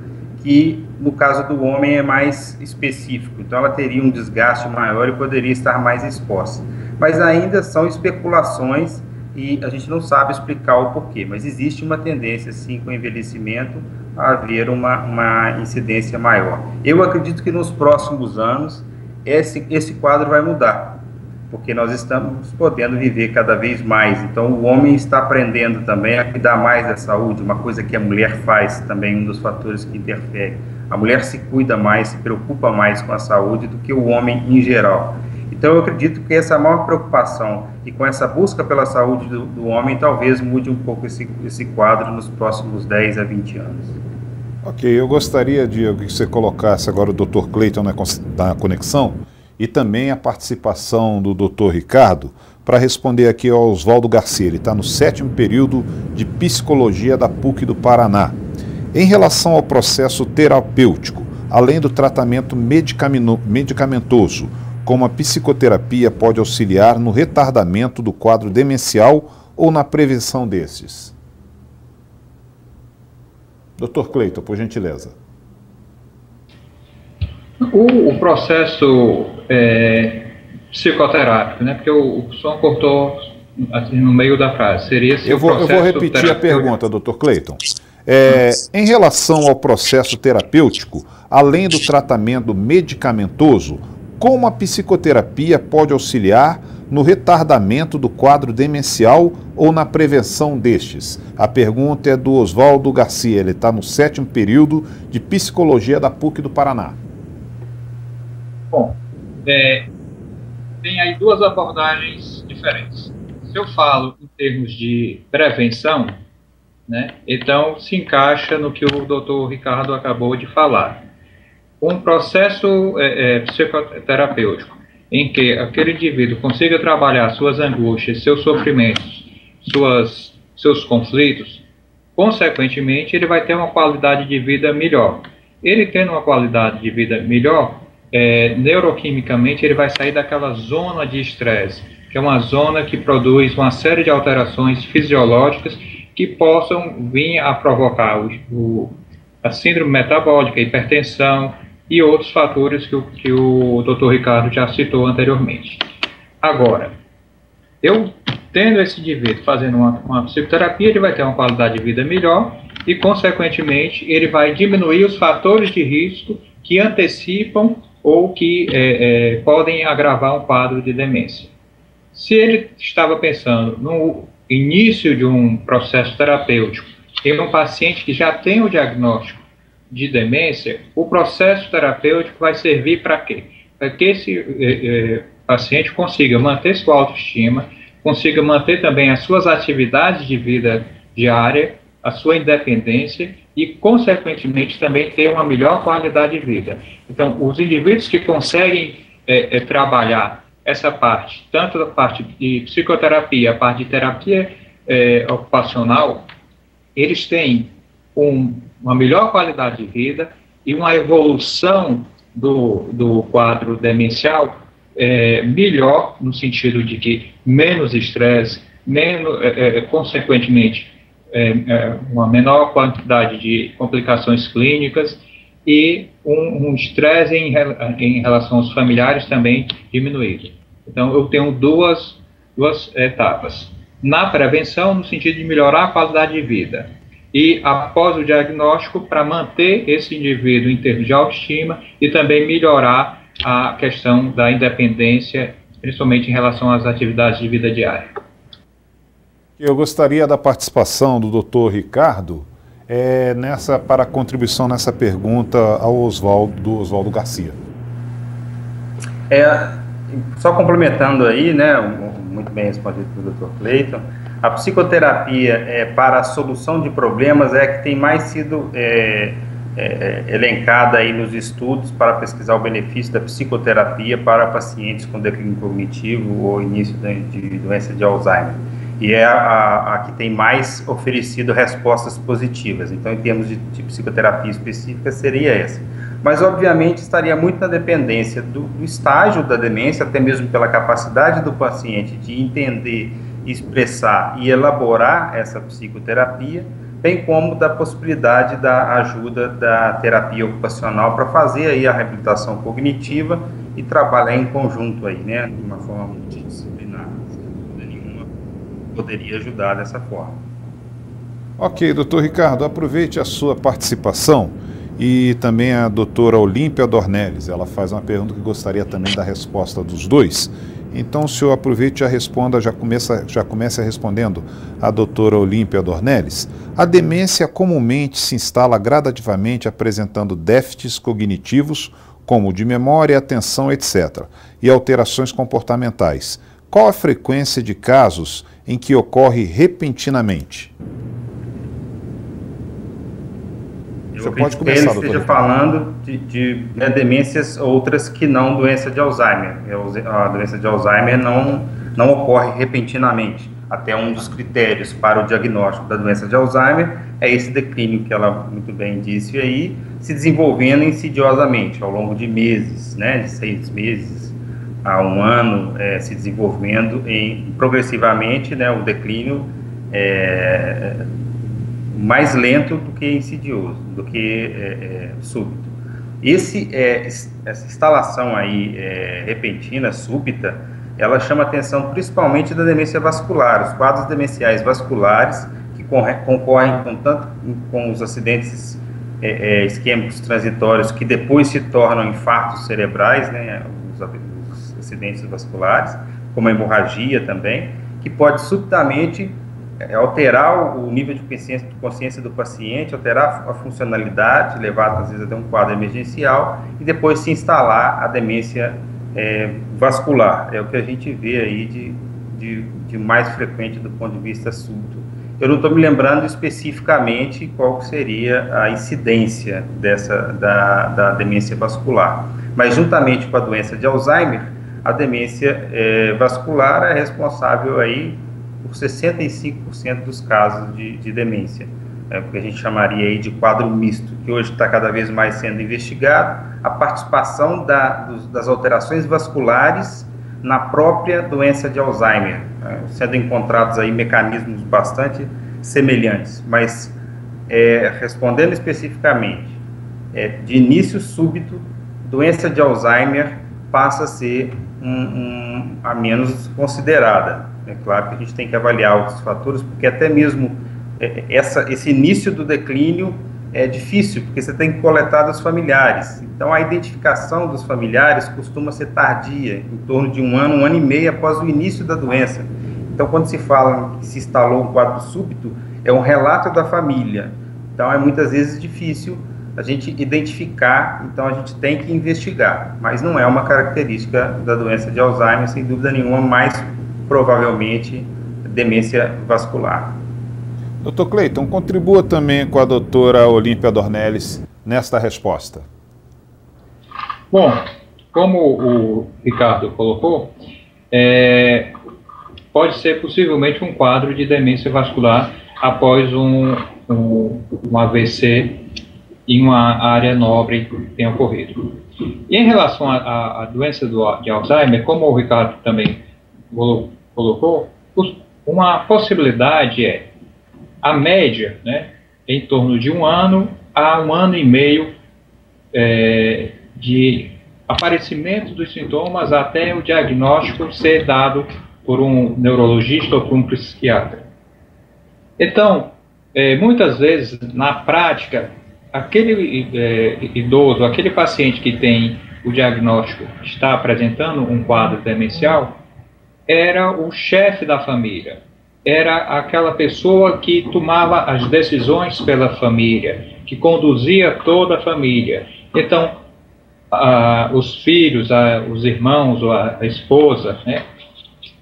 que no caso do homem é mais específico, então ela teria um desgaste maior e poderia estar mais exposta. Mas ainda são especulações e a gente não sabe explicar o porquê, mas existe uma tendência, sim, com o envelhecimento, a haver uma incidência maior. Eu acredito que nos próximos anos esse quadro vai mudar, porque nós estamos podendo viver cada vez mais, então o homem está aprendendo também a cuidar mais da saúde, uma coisa que a mulher faz também, um dos fatores que interfere. A mulher se cuida mais, se preocupa mais com a saúde do que o homem em geral. Então eu acredito que essa maior preocupação e com essa busca pela saúde do homem talvez mude um pouco esse quadro nos próximos 10 a 20 anos. Ok, eu gostaria de que você colocasse agora o Dr. Cleiton na conexão e também a participação do Dr. Ricardo para responder aqui ao Oswaldo Garcia. Ele está no 7º período de Psicologia da PUC do Paraná. Em relação ao processo terapêutico, além do tratamento medicamentoso, como a psicoterapia pode auxiliar no retardamento do quadro demencial ou na prevenção desses? Dr. Cleiton, por gentileza. O processo psicoterápico, né? Porque o som cortou assim, no meio da frase. Seria eu vou repetir a pergunta, Dr. Cleiton. Em relação ao processo terapêutico, além do tratamento medicamentoso, como a psicoterapia pode auxiliar no retardamento do quadro demencial ou na prevenção destes? A pergunta é do Oswaldo Garcia, ele está no 7º período de Psicologia da PUC do Paraná. Bom, tem aí duas abordagens diferentes. Se eu falo em termos de prevenção, né, então se encaixa no que o Dr. Ricardo acabou de falar. Um processo psicoterapêutico em que aquele indivíduo consiga trabalhar suas angústias, seus sofrimentos, seus conflitos, consequentemente ele vai ter uma qualidade de vida melhor. Ele tendo uma qualidade de vida melhor, neuroquimicamente ele vai sair daquela zona de estresse, que é uma zona que produz uma série de alterações fisiológicas que possam vir a provocar a síndrome metabólica, a hipertensão e outros fatores que o Dr. Ricardo já citou anteriormente. Agora, eu tendo esse indivíduo fazendo uma psicoterapia, ele vai ter uma qualidade de vida melhor e, consequentemente, ele vai diminuir os fatores de risco que antecipam ou que podem agravar um quadro de demência. Se ele estava pensando no início de um processo terapêutico em um paciente que já tem o diagnóstico de demência, o processo terapêutico vai servir para quê? Para que esse paciente consiga manter sua autoestima, consiga manter também as suas atividades de vida diária, a sua independência e, consequentemente, também ter uma melhor qualidade de vida. Então, os indivíduos que conseguem trabalhar essa parte, tanto da parte de psicoterapia, a parte de terapia ocupacional, eles têm uma melhor qualidade de vida e uma evolução do quadro demencial melhor, no sentido de que menos estresse, consequentemente, uma menor quantidade de complicações clínicas e um estresse em relação aos familiares também diminuído. Então, eu tenho duas etapas. Na prevenção, no sentido de melhorar a qualidade de vida, e após o diagnóstico, para manter esse indivíduo em termos de autoestima e também melhorar a questão da independência, principalmente em relação às atividades de vida diária. Eu gostaria da participação do Dr. Ricardo para a contribuição nessa pergunta ao Oswaldo Garcia. Só complementando aí, né, muito bem respondido pelo Dr. Cleiton, a psicoterapia para a solução de problemas é a que tem mais sido elencada aí nos estudos para pesquisar o benefício da psicoterapia para pacientes com declínio cognitivo ou início de doença de Alzheimer. E é a que tem mais oferecido respostas positivas. Então, em termos de psicoterapia específica, seria essa. Mas, obviamente, estaria muito na dependência do estágio da demência, até mesmo pela capacidade do paciente de entender, expressar e elaborar essa psicoterapia, bem como da possibilidade da ajuda da terapia ocupacional para fazer aí a reabilitação cognitiva e trabalhar em conjunto aí, né, de uma forma multidisciplinar. Sem dúvida nenhuma, poderia ajudar dessa forma. Ok, doutor Ricardo, aproveite a sua participação e também a doutora Olímpia Dornelles. Ela faz uma pergunta que gostaria também da resposta dos dois. Então, o senhor aproveite e já responda, já comece respondendo a doutora Olímpia Dornelles. A demência comumente se instala gradativamente apresentando déficits cognitivos, como de memória, atenção, etc., e alterações comportamentais. Qual a frequência de casos em que ocorre repentinamente? Você pode começar, doutor. Ele esteja falando de demências outras que não doença de Alzheimer. A doença de Alzheimer não ocorre repentinamente. Até um dos critérios para o diagnóstico da doença de Alzheimer é esse declínio que ela muito bem disse aí, se desenvolvendo insidiosamente ao longo de meses, né, de 6 meses a 1 ano, se desenvolvendo progressivamente, né, o declínio mais lento do que insidioso, do que súbito. Essa instalação aí repentina, súbita, ela chama atenção principalmente da demência vascular, os quadros demenciais vasculares que concorrem tanto com os acidentes isquêmicos transitórios que depois se tornam infartos cerebrais, né, os acidentes vasculares, como a hemorragia também, que pode subitamente alterar o nível de consciência do paciente, alterar a funcionalidade, levar às vezes até um quadro emergencial e depois se instalar a demência vascular. É o que a gente vê aí de mais frequente do ponto de vista súbito. Eu não estou me lembrando especificamente qual seria a incidência da demência vascular, mas juntamente com a doença de Alzheimer, a demência vascular é responsável aí por 65% dos casos de demência, porque a gente chamaria aí de quadro misto, que hoje está cada vez mais sendo investigado, a participação das alterações vasculares na própria doença de Alzheimer, sendo encontrados aí mecanismos bastante semelhantes, mas respondendo especificamente, de início súbito, doença de Alzheimer passa a ser a menos considerada. É claro que a gente tem que avaliar outros fatores, porque até mesmo esse início do declínio é difícil, porque você tem que coletar dos familiares. Então, a identificação dos familiares costuma ser tardia, em torno de 1 ano, 1 ano e meio após o início da doença. Então, quando se fala que se instalou um quadro súbito, é um relato da família. Então, é muitas vezes difícil a gente identificar, então a gente tem que investigar, mas não é uma característica da doença de Alzheimer, sem dúvida nenhuma, mais provavelmente demência vascular. Dr. Cleiton, contribua também com a doutora Olímpia Dornelles nesta resposta. Bom, como o Ricardo colocou, pode ser possivelmente um quadro de demência vascular após um AVC em uma área nobre que tenha ocorrido. E em relação à doença de Alzheimer, como o Ricardo também colocou, uma possibilidade é a média, né, em torno de 1 ano a 1 ano e meio de aparecimento dos sintomas até o diagnóstico ser dado por um neurologista ou por um psiquiatra. Então, muitas vezes, na prática, aquele idoso, aquele paciente que tem o diagnóstico, está apresentando um quadro demencial, era o chefe da família, era aquela pessoa que tomava as decisões pela família, que conduzia toda a família. Então, os filhos, os irmãos, a esposa, né,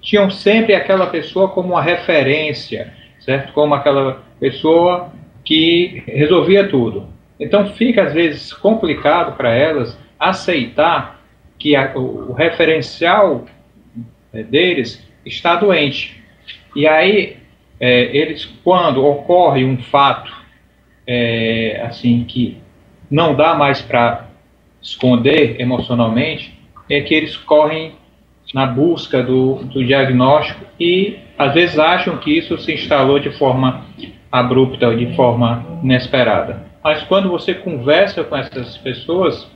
tinham sempre aquela pessoa como uma referência, certo? Como aquela pessoa que resolvia tudo. Então fica às vezes complicado para elas aceitar que o referencial deles está doente. E aí eles, quando ocorre um fato assim que não dá mais para esconder emocionalmente, é que eles correm na busca do diagnóstico e às vezes acham que isso se instalou de forma abrupta, de forma inesperada. Mas quando você conversa com essas pessoas,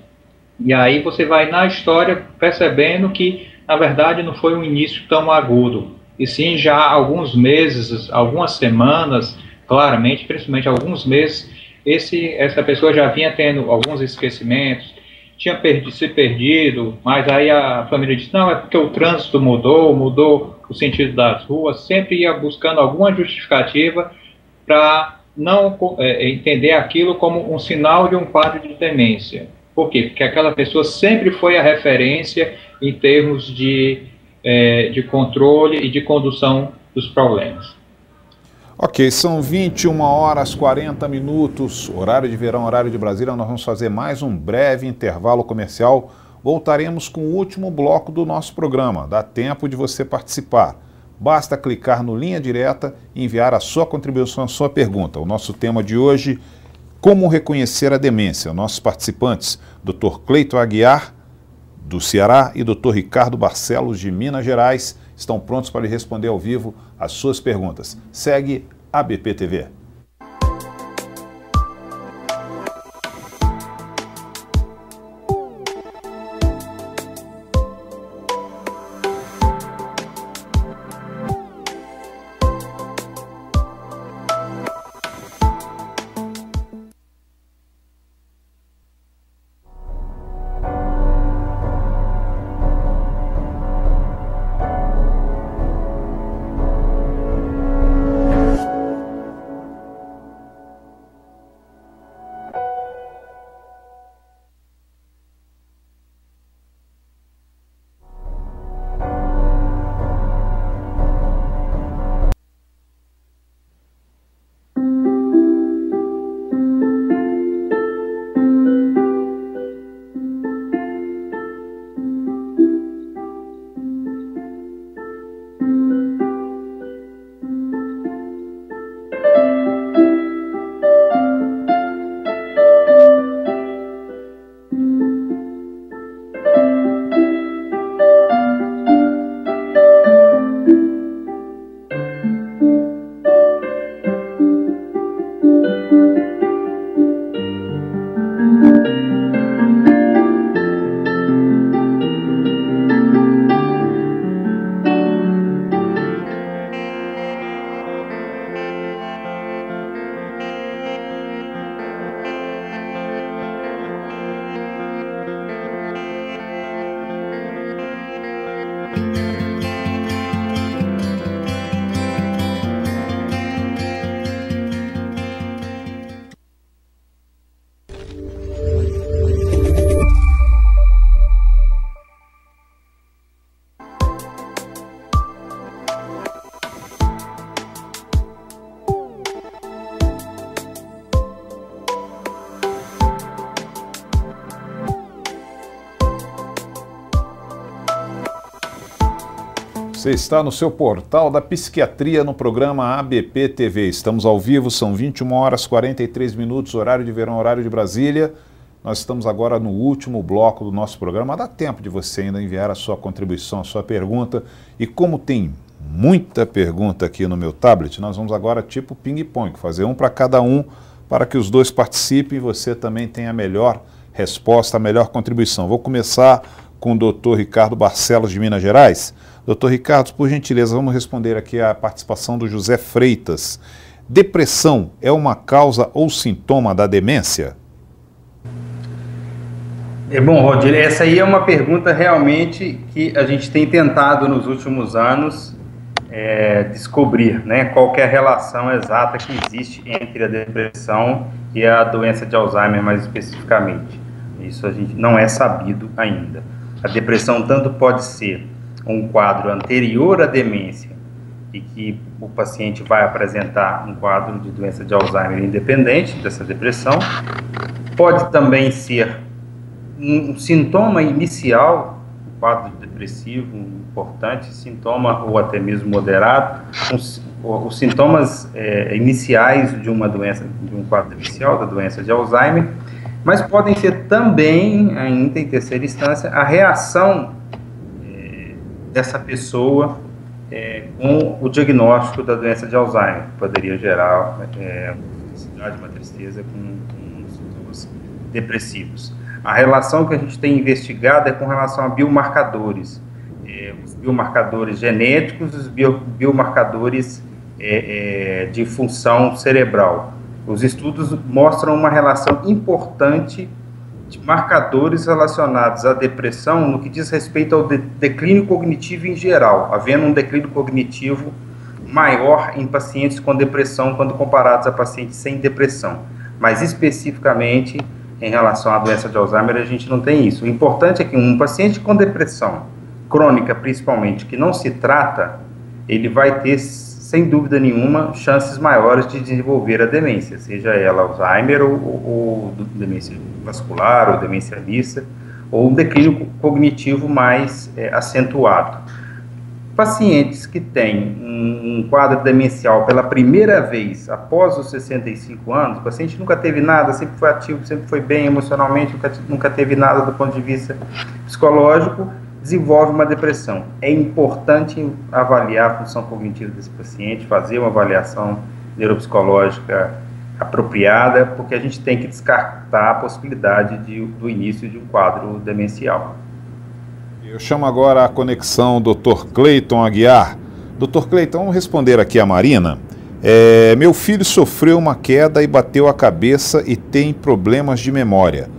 e aí você vai na história percebendo que, na verdade, não foi um início tão agudo, e sim já há alguns meses, algumas semanas, claramente, principalmente alguns meses, essa pessoa já vinha tendo alguns esquecimentos, tinha se perdido, mas aí a família disse, não, é porque o trânsito mudou o sentido das ruas, sempre ia buscando alguma justificativa para não entender aquilo como um sinal de um quadro de demência. Por quê? Porque aquela pessoa sempre foi a referência em termos de controle e de condução dos problemas. Ok, são 21h40, horário de verão, horário de Brasília. Nós vamos fazer mais um breve intervalo comercial. Voltaremos com o último bloco do nosso programa. Dá tempo de você participar. Basta clicar no Linha Direta e enviar a sua contribuição, a sua pergunta. O nosso tema de hoje, como reconhecer a demência. Nossos participantes, Dr. Cleiton Aguiar, do Ceará, e Dr. Ricardo Barcelos, de Minas Gerais, estão prontos para lhe responder ao vivo as suas perguntas. Segue a BP TV. Você está no seu portal da psiquiatria no programa ABP TV. Estamos ao vivo, são 21 horas 43 minutos, horário de verão, horário de Brasília. Nós estamos agora no último bloco do nosso programa. Dá tempo de você ainda enviar a sua contribuição, a sua pergunta. E como tem muita pergunta aqui no meu tablet, nós vamos agora tipo ping-pong, fazer um para cada um, para que os dois participem e você também tenha a melhor resposta, a melhor contribuição. Vou começar com o doutor Ricardo Barcelos, de Minas Gerais. Doutor Ricardo, por gentileza, vamos responder aqui a participação do José Freitas. Depressão é uma causa ou sintoma da demência? Bom, Rodir, essa aí é uma pergunta realmente que a gente tem tentado nos últimos anos descobrir, né, qual que é a relação exata que existe entre a depressão e a doença de Alzheimer, mais especificamente. Isso a gente não é sabido ainda. A depressão tanto pode ser um quadro anterior à demência e que o paciente vai apresentar um quadro de doença de Alzheimer independente dessa depressão, pode também ser um sintoma inicial, um quadro depressivo importante, sintoma ou até mesmo moderado, os sintomas iniciais de uma doença, de um quadro inicial da doença de Alzheimer, mas podem ser também, ainda em terceira instância, a reação dessa pessoa com o diagnóstico da doença de Alzheimer, que poderia gerar uma felicidade, uma tristeza com sintomas depressivos. A relação que a gente tem investigado é com relação a biomarcadores, os biomarcadores genéticos e os biomarcadores de função cerebral. Os estudos mostram uma relação importante de marcadores relacionados à depressão no que diz respeito ao declínio cognitivo em geral, havendo um declínio cognitivo maior em pacientes com depressão quando comparados a pacientes sem depressão. Mas especificamente em relação à doença de Alzheimer a gente não tem isso. O importante é que um paciente com depressão crônica, principalmente, que não se trata, ele vai ter, sem dúvida nenhuma, chances maiores de desenvolver a demência, seja ela Alzheimer ou demência vascular, ou demência mista, ou um declínio cognitivo mais acentuado. Pacientes que têm um quadro demencial pela primeira vez após os 65 anos, o paciente nunca teve nada, sempre foi ativo, sempre foi bem emocionalmente, nunca teve nada do ponto de vista psicológico, desenvolve uma depressão. É importante avaliar a função cognitiva desse paciente, fazer uma avaliação neuropsicológica apropriada, porque a gente tem que descartar a possibilidade do início de um quadro demencial. Eu chamo agora a conexão Dr. Cleiton Aguiar. Dr. Cleiton, vamos responder aqui a Marina. Meu filho sofreu uma queda e bateu a cabeça e tem problemas de memória.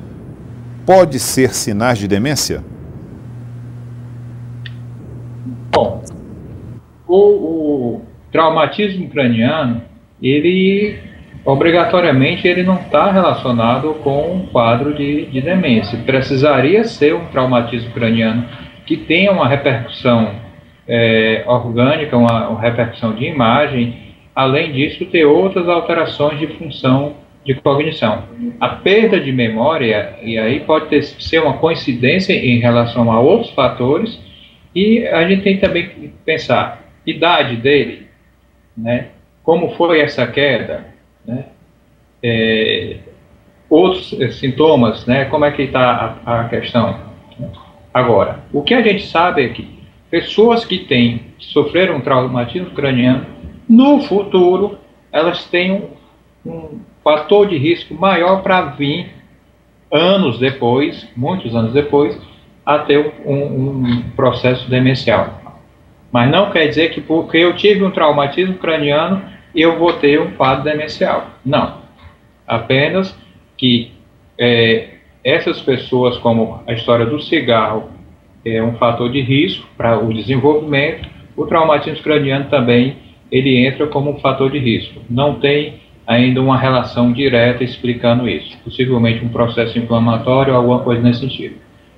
Pode ser sinais de demência? Bom, o traumatismo craniano, ele obrigatoriamente ele não está relacionado com um quadro de demência. Precisaria ser um traumatismo craniano que tenha uma repercussão orgânica, uma repercussão de imagem, além disso ter outras alterações de função de cognição. A perda de memória, e aí pode ser uma coincidência em relação a outros fatores, e a gente tem também que pensar, idade dele, né? Como foi essa queda, né? Outros sintomas, né? Como é que está a questão? Agora, o que a gente sabe é que pessoas que sofreram um traumatismo craniano, no futuro, elas têm um fator de risco maior para vir anos depois, muitos anos depois, a ter um processo demencial. Mas não quer dizer que porque eu tive um traumatismo craniano, eu vou ter um quadro demencial. Não. Apenas que essas pessoas, como a história do cigarro, é um fator de risco para o desenvolvimento, o traumatismo craniano também, ele entra como um fator de risco. Não tem ainda uma relação direta explicando isso. Possivelmente um processo inflamatório ou alguma coisa nesse sentido.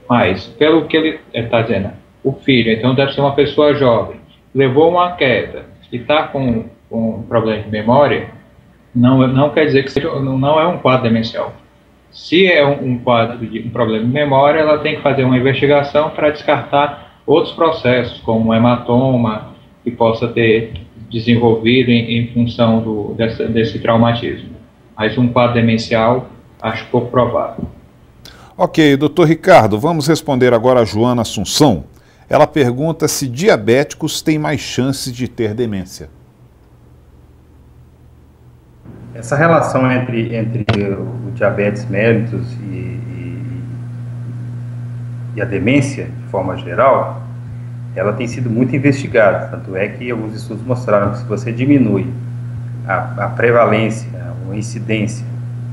Mas, pelo que ele está dizendo, o filho, então deve ser uma pessoa jovem, levou uma queda e está com um problema de memória, não quer dizer que não é um quadro demencial. Se é um quadro de um problema de memória, ela tem que fazer uma investigação para descartar outros processos, como hematoma, que possa ter desenvolvido em função desse traumatismo. Mas um quadro demencial, acho pouco provável. Ok, doutor Ricardo, vamos responder agora a Joana Assunção. Ela pergunta se diabéticos têm mais chances de ter demência. Essa relação entre o diabetes mellitus e a demência, de forma geral, ela tem sido muito investigada. Tanto é que alguns estudos mostraram que se você diminui a prevalência, a incidência,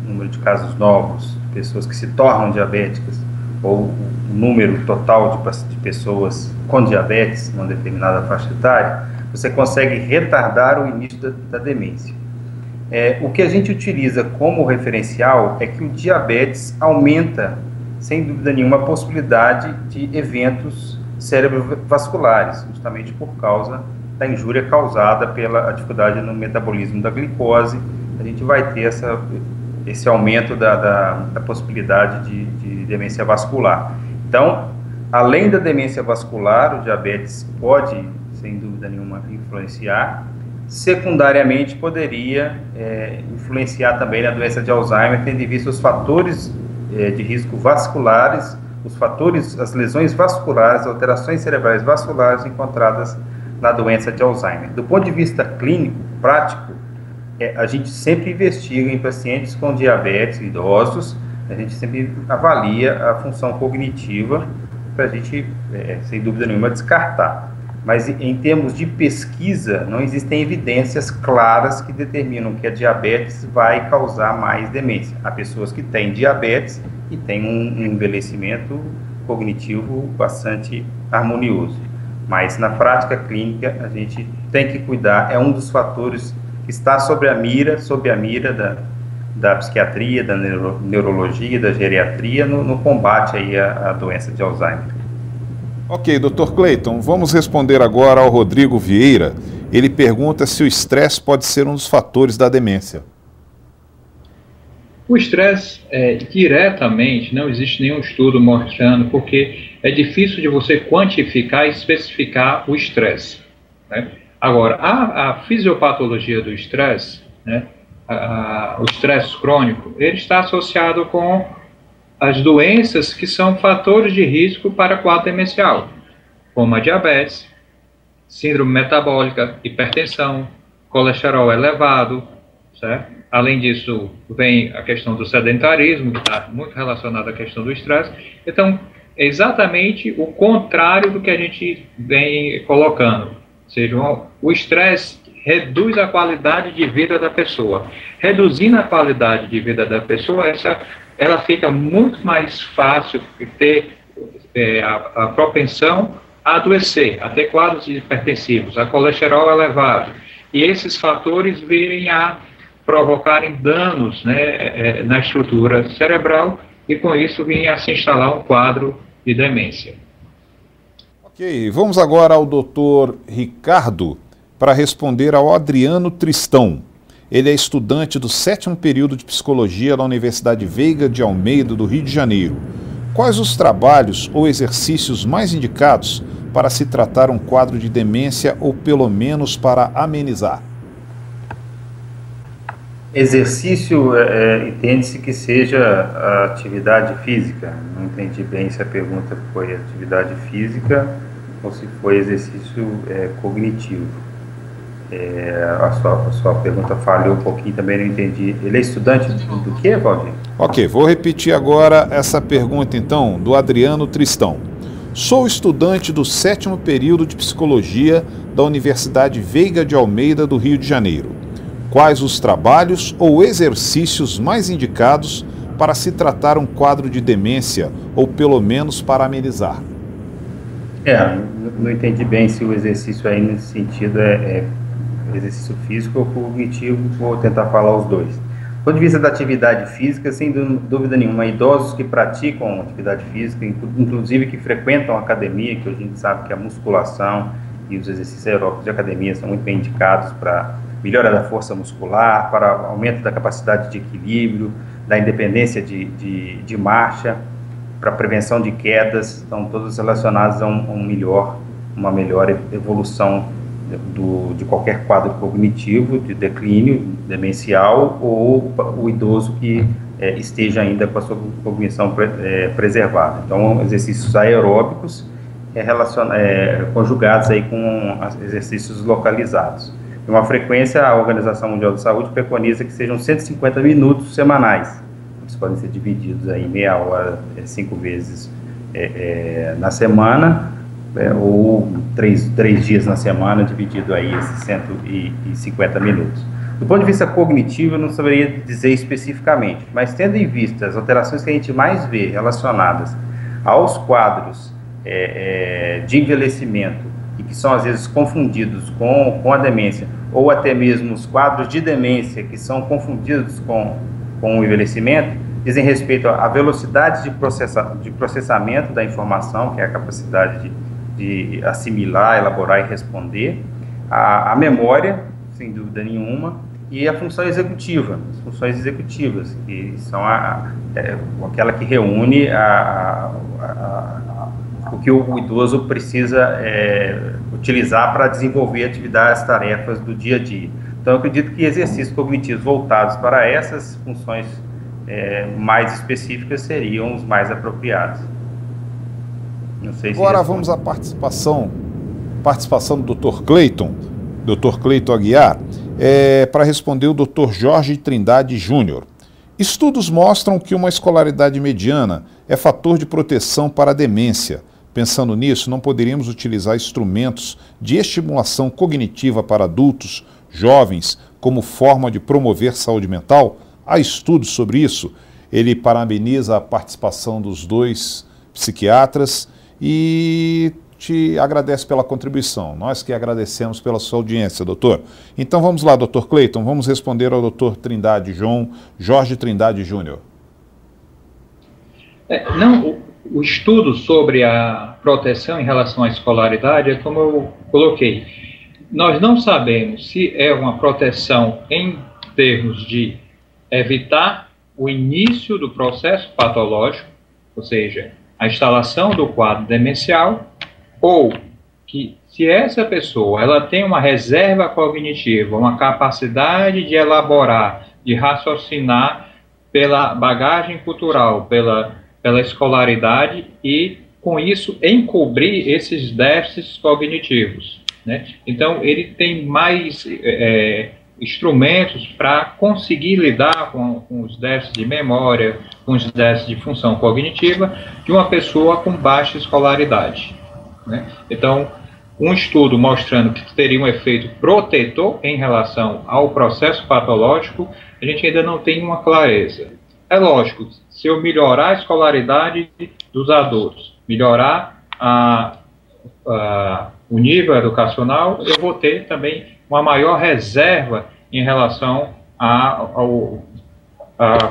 o número de casos novos, de pessoas que se tornam diabéticas, ou o número total de pessoas com diabetes numa determinada faixa etária, você consegue retardar o início da demência. O que a gente utiliza como referencial é que o diabetes aumenta, sem dúvida nenhuma, a possibilidade de eventos cerebrovasculares, justamente por causa da injúria causada pela dificuldade no metabolismo da glicose. A gente vai ter esse aumento da possibilidade de demência vascular. Então, além da demência vascular, o diabetes pode, sem dúvida nenhuma, influenciar. Secundariamente, poderia influenciar também na doença de Alzheimer, tendo em vista os fatores de risco vasculares, as lesões vasculares, alterações cerebrais vasculares encontradas na doença de Alzheimer. Do ponto de vista clínico, prático, a gente sempre investiga em pacientes com diabetes, idosos, a gente sempre avalia a função cognitiva para a gente, sem dúvida nenhuma, descartar. Mas em termos de pesquisa, não existem evidências claras que determinam que a diabetes vai causar mais demência. Há pessoas que têm diabetes e têm um envelhecimento cognitivo bastante harmonioso. Mas na prática clínica, a gente tem que cuidar, é um dos fatores que está sob a mira da psiquiatria, da neurologia, da geriatria, no combate aí à doença de Alzheimer. Ok, Dr. Cleiton, vamos responder agora ao Rodrigo Vieira. Ele pergunta se o estresse pode ser um dos fatores da demência. O estresse, diretamente, não existe nenhum estudo mostrando, porque é difícil de você quantificar e especificar o estresse, né? Agora, a fisiopatologia do estresse, né, o estresse crônico, ele está associado com as doenças que são fatores de risco para quadro demencial, como a diabetes, síndrome metabólica, hipertensão, colesterol elevado, certo? Além disso, vem a questão do sedentarismo, que está muito relacionado à questão do estresse. Então, é exatamente o contrário do que a gente vem colocando. Ou seja, o estresse reduz a qualidade de vida da pessoa. Reduzindo a qualidade de vida da pessoa, ela fica muito mais fácil de ter a propensão a adoecer, a ter quadros hipertensivos, a colesterol elevado. E esses fatores virem a provocarem danos, né, na estrutura cerebral e com isso virem a se instalar um quadro de demência. Ok, vamos agora ao Dr. Ricardo para responder ao Adriano Tristão. Ele é estudante do 7º período de Psicologia da Universidade Veiga de Almeida, do Rio de Janeiro. Quais os trabalhos ou exercícios mais indicados para se tratar um quadro de demência ou pelo menos para amenizar? Exercício, entende-se que seja a atividade física. Não entendi bem se a pergunta foi atividade física ou se foi exercício cognitivo. A sua pergunta falhou um pouquinho, também não entendi. Ele é estudante do que, Valdir? Ok, vou repetir agora essa pergunta então, do Adriano Tristão. Sou estudante do 7º período de Psicologia da Universidade Veiga de Almeida, do Rio de Janeiro. Quais os trabalhos ou exercícios mais indicados para se tratar um quadro de demência ou pelo menos para amenizar? Não entendi bem se o exercício aí nesse sentido é exercício físico ou cognitivo, vou tentar falar os dois. Do ponto de vista da atividade física, sem dúvida nenhuma, idosos que praticam atividade física, inclusive que frequentam a academia, que hoje a gente sabe que a musculação e os exercícios aeróbicos de academia são muito bem indicados para melhora da força muscular, para aumento da capacidade de equilíbrio, da independência de marcha, para prevenção de quedas, estão todos relacionados a uma melhor evolução de qualquer quadro cognitivo, de declínio demencial, ou o idoso que esteja ainda com a sua cognição preservada. Então, exercícios aeróbicos conjugados aí com exercícios localizados. Uma frequência, a Organização Mundial da Saúde preconiza que sejam 150 minutos semanais. Eles podem ser divididos aí meia hora, 5 vezes na semana, ou 3 dias na semana, dividido aí esses 150 minutos. Do ponto de vista cognitivo, eu não saberia dizer especificamente, mas tendo em vista as alterações que a gente mais vê relacionadas aos quadros de envelhecimento, e que são às vezes confundidos com a demência, ou até mesmo os quadros de demência que são confundidos com o envelhecimento, dizem respeito à velocidade de processamento da informação, que é a capacidade de assimilar, elaborar e responder, a memória, sem dúvida nenhuma, e a função executiva, as funções executivas, que são aquela que reúne o que o idoso precisa utilizar para desenvolver atividades, tarefas do dia a dia. Então, eu acredito que exercícios cognitivos voltados para essas funções mais específicas seriam os mais apropriados. Não sei se agora vamos à participação do Dr. Cleiton Aguiar, para responder o Dr. Jorge Trindade Júnior. Estudos mostram que uma escolaridade mediana é fator de proteção para a demência. Pensando nisso, não poderíamos utilizar instrumentos de estimulação cognitiva para adultos, jovens, como forma de promover saúde mental? Há estudos sobre isso. Ele parabeniza a participação dos 2 psiquiatras e te agradece pela contribuição. Nós que agradecemos pela sua audiência, doutor. Então vamos lá, doutor Cleiton, vamos responder ao doutor Jorge Trindade Júnior. O estudo sobre a proteção em relação à escolaridade é como eu coloquei. Nós não sabemos se é uma proteção em termos de evitar o início do processo patológico, ou seja, a instalação do quadro demencial, ou que se essa pessoa ela tem uma reserva cognitiva, uma capacidade de elaborar, de raciocinar pela bagagem cultural, pela escolaridade, e com isso encobrir esses déficits cognitivos, né? Então ele tem mais instrumentos para conseguir lidar com os déficits de memória, com os déficits de função cognitiva de uma pessoa com baixa escolaridade, né? Então, um estudo mostrando que teria um efeito protetor em relação ao processo patológico, a gente ainda não tem uma clareza. É lógico, se eu melhorar a escolaridade dos adultos, melhorar o nível educacional, eu vou ter também uma maior reserva em relação à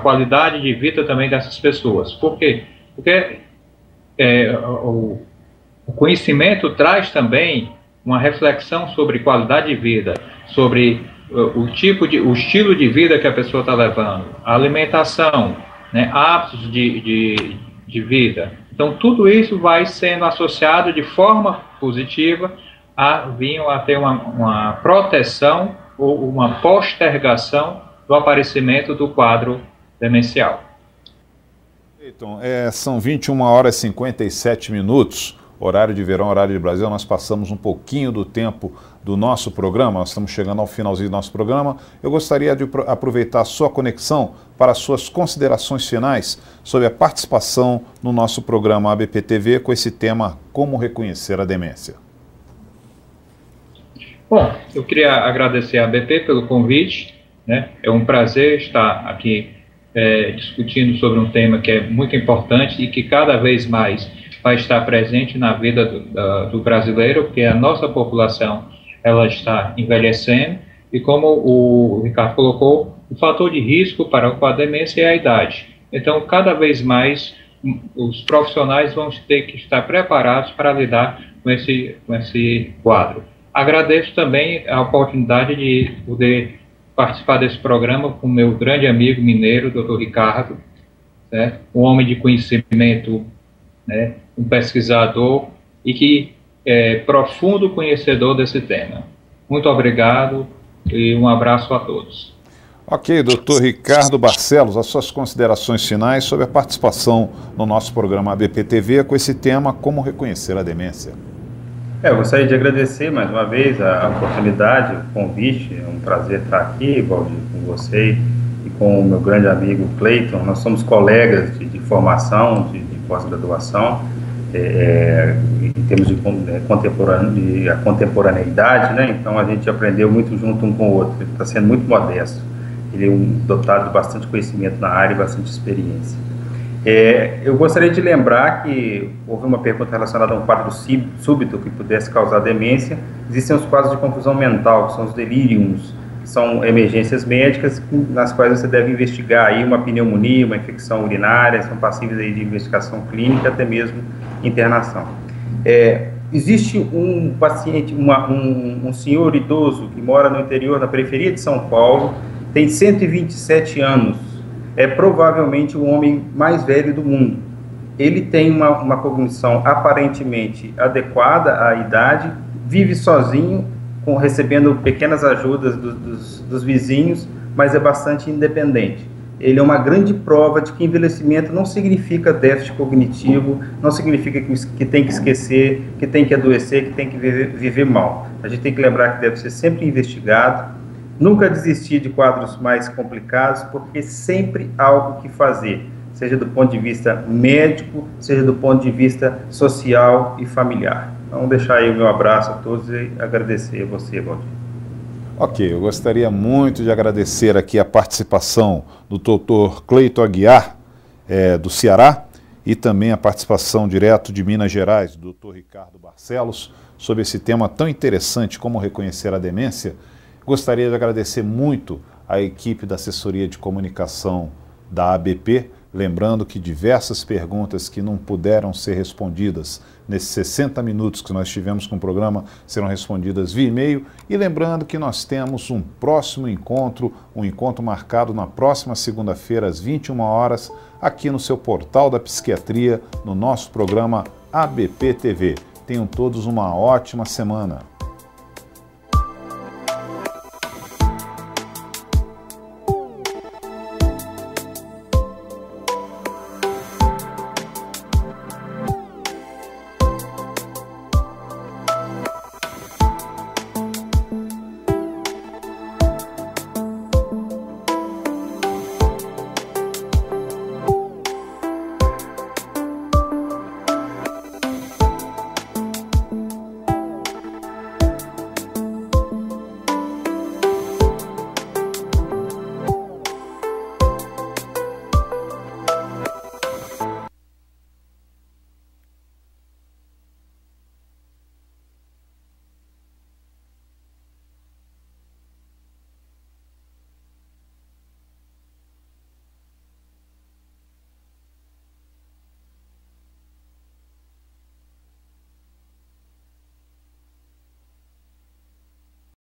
qualidade de vida também dessas pessoas. Por quê? Porque o conhecimento traz também uma reflexão sobre qualidade de vida, sobre o estilo de vida que a pessoa está levando, a alimentação, né, hábitos de vida. Então, tudo isso vai sendo associado de forma positiva a ter uma proteção ou uma postergação do aparecimento do quadro demencial. Então, são 21 horas e 57 minutos. Horário de verão, horário de Brasil, nós passamos um pouquinho do tempo do nosso programa, nós estamos chegando ao finalzinho do nosso programa. Eu gostaria de aproveitar a sua conexão para as suas considerações finais sobre a participação no nosso programa ABP-TV com esse tema, como reconhecer a demência. Bom, eu queria agradecer à ABP pelo convite, né? É um prazer estar aqui discutindo sobre um tema que é muito importante e que cada vez mais vai estar presente na vida do brasileiro, porque a nossa população ela está envelhecendo e, como o Ricardo colocou, o fator de risco para a demência é a idade. Então, cada vez mais os profissionais vão ter que estar preparados para lidar com esse quadro. Agradeço também a oportunidade de poder participar desse programa com o meu grande amigo mineiro, Dr. Ricardo, certo? Um homem de conhecimento né, um pesquisador e que é profundo conhecedor desse tema. Muito obrigado e um abraço a todos. Ok, doutor Ricardo Barcelos, as suas considerações finais sobre a participação no nosso programa ABP TV com esse tema, como reconhecer a demência. Eu gostaria de agradecer mais uma vez a oportunidade, o convite. É um prazer estar aqui, Valdir, com você e com o meu grande amigo Cleiton. Nós somos colegas de formação, de pós-graduação, em termos de contemporaneidade, né? Então a gente aprendeu muito junto um com o outro. Ele está sendo muito modesto. Ele é dotado de bastante conhecimento na área e bastante experiência. Eu gostaria de lembrar que houve uma pergunta relacionada a um quadro súbito que pudesse causar demência. Existem os quadros de confusão mental, que são os delíriums, que são emergências médicas nas quais você deve investigar aí uma pneumonia, uma infecção urinária, são passíveis aí de investigação clínica, até mesmo internação. Existe um paciente, um senhor idoso que mora no interior, na periferia de São Paulo, tem 127 anos, é provavelmente o homem mais velho do mundo. Ele tem uma cognição aparentemente adequada à idade, vive sozinho, recebendo pequenas ajudas dos vizinhos, mas é bastante independente. Ele é uma grande prova de que envelhecimento não significa déficit cognitivo, não significa que tem que esquecer, que tem que adoecer, que tem que viver mal. A gente tem que lembrar que deve ser sempre investigado, nunca desistir de quadros mais complicados, porque sempre há algo que fazer, seja do ponto de vista médico, seja do ponto de vista social e familiar. Então, deixar aí o meu abraço a todos e agradecer a você, Valdir. Ok, eu gostaria muito de agradecer aqui a participação do Dr. Cleiton Aguiar, do Ceará, e também a participação direto de Minas Gerais, do Dr. Ricardo Barcelos, sobre esse tema tão interessante como reconhecer a demência. Gostaria de agradecer muito a equipe da assessoria de comunicação da ABP, lembrando que diversas perguntas que não puderam ser respondidas nesses 60 minutos que nós tivemos com o programa serão respondidas via e-mail, e lembrando que nós temos um próximo encontro, um encontro marcado na próxima segunda-feira às 21 horas, aqui no seu Portal da Psiquiatria, no nosso programa ABP TV. Tenham todos uma ótima semana.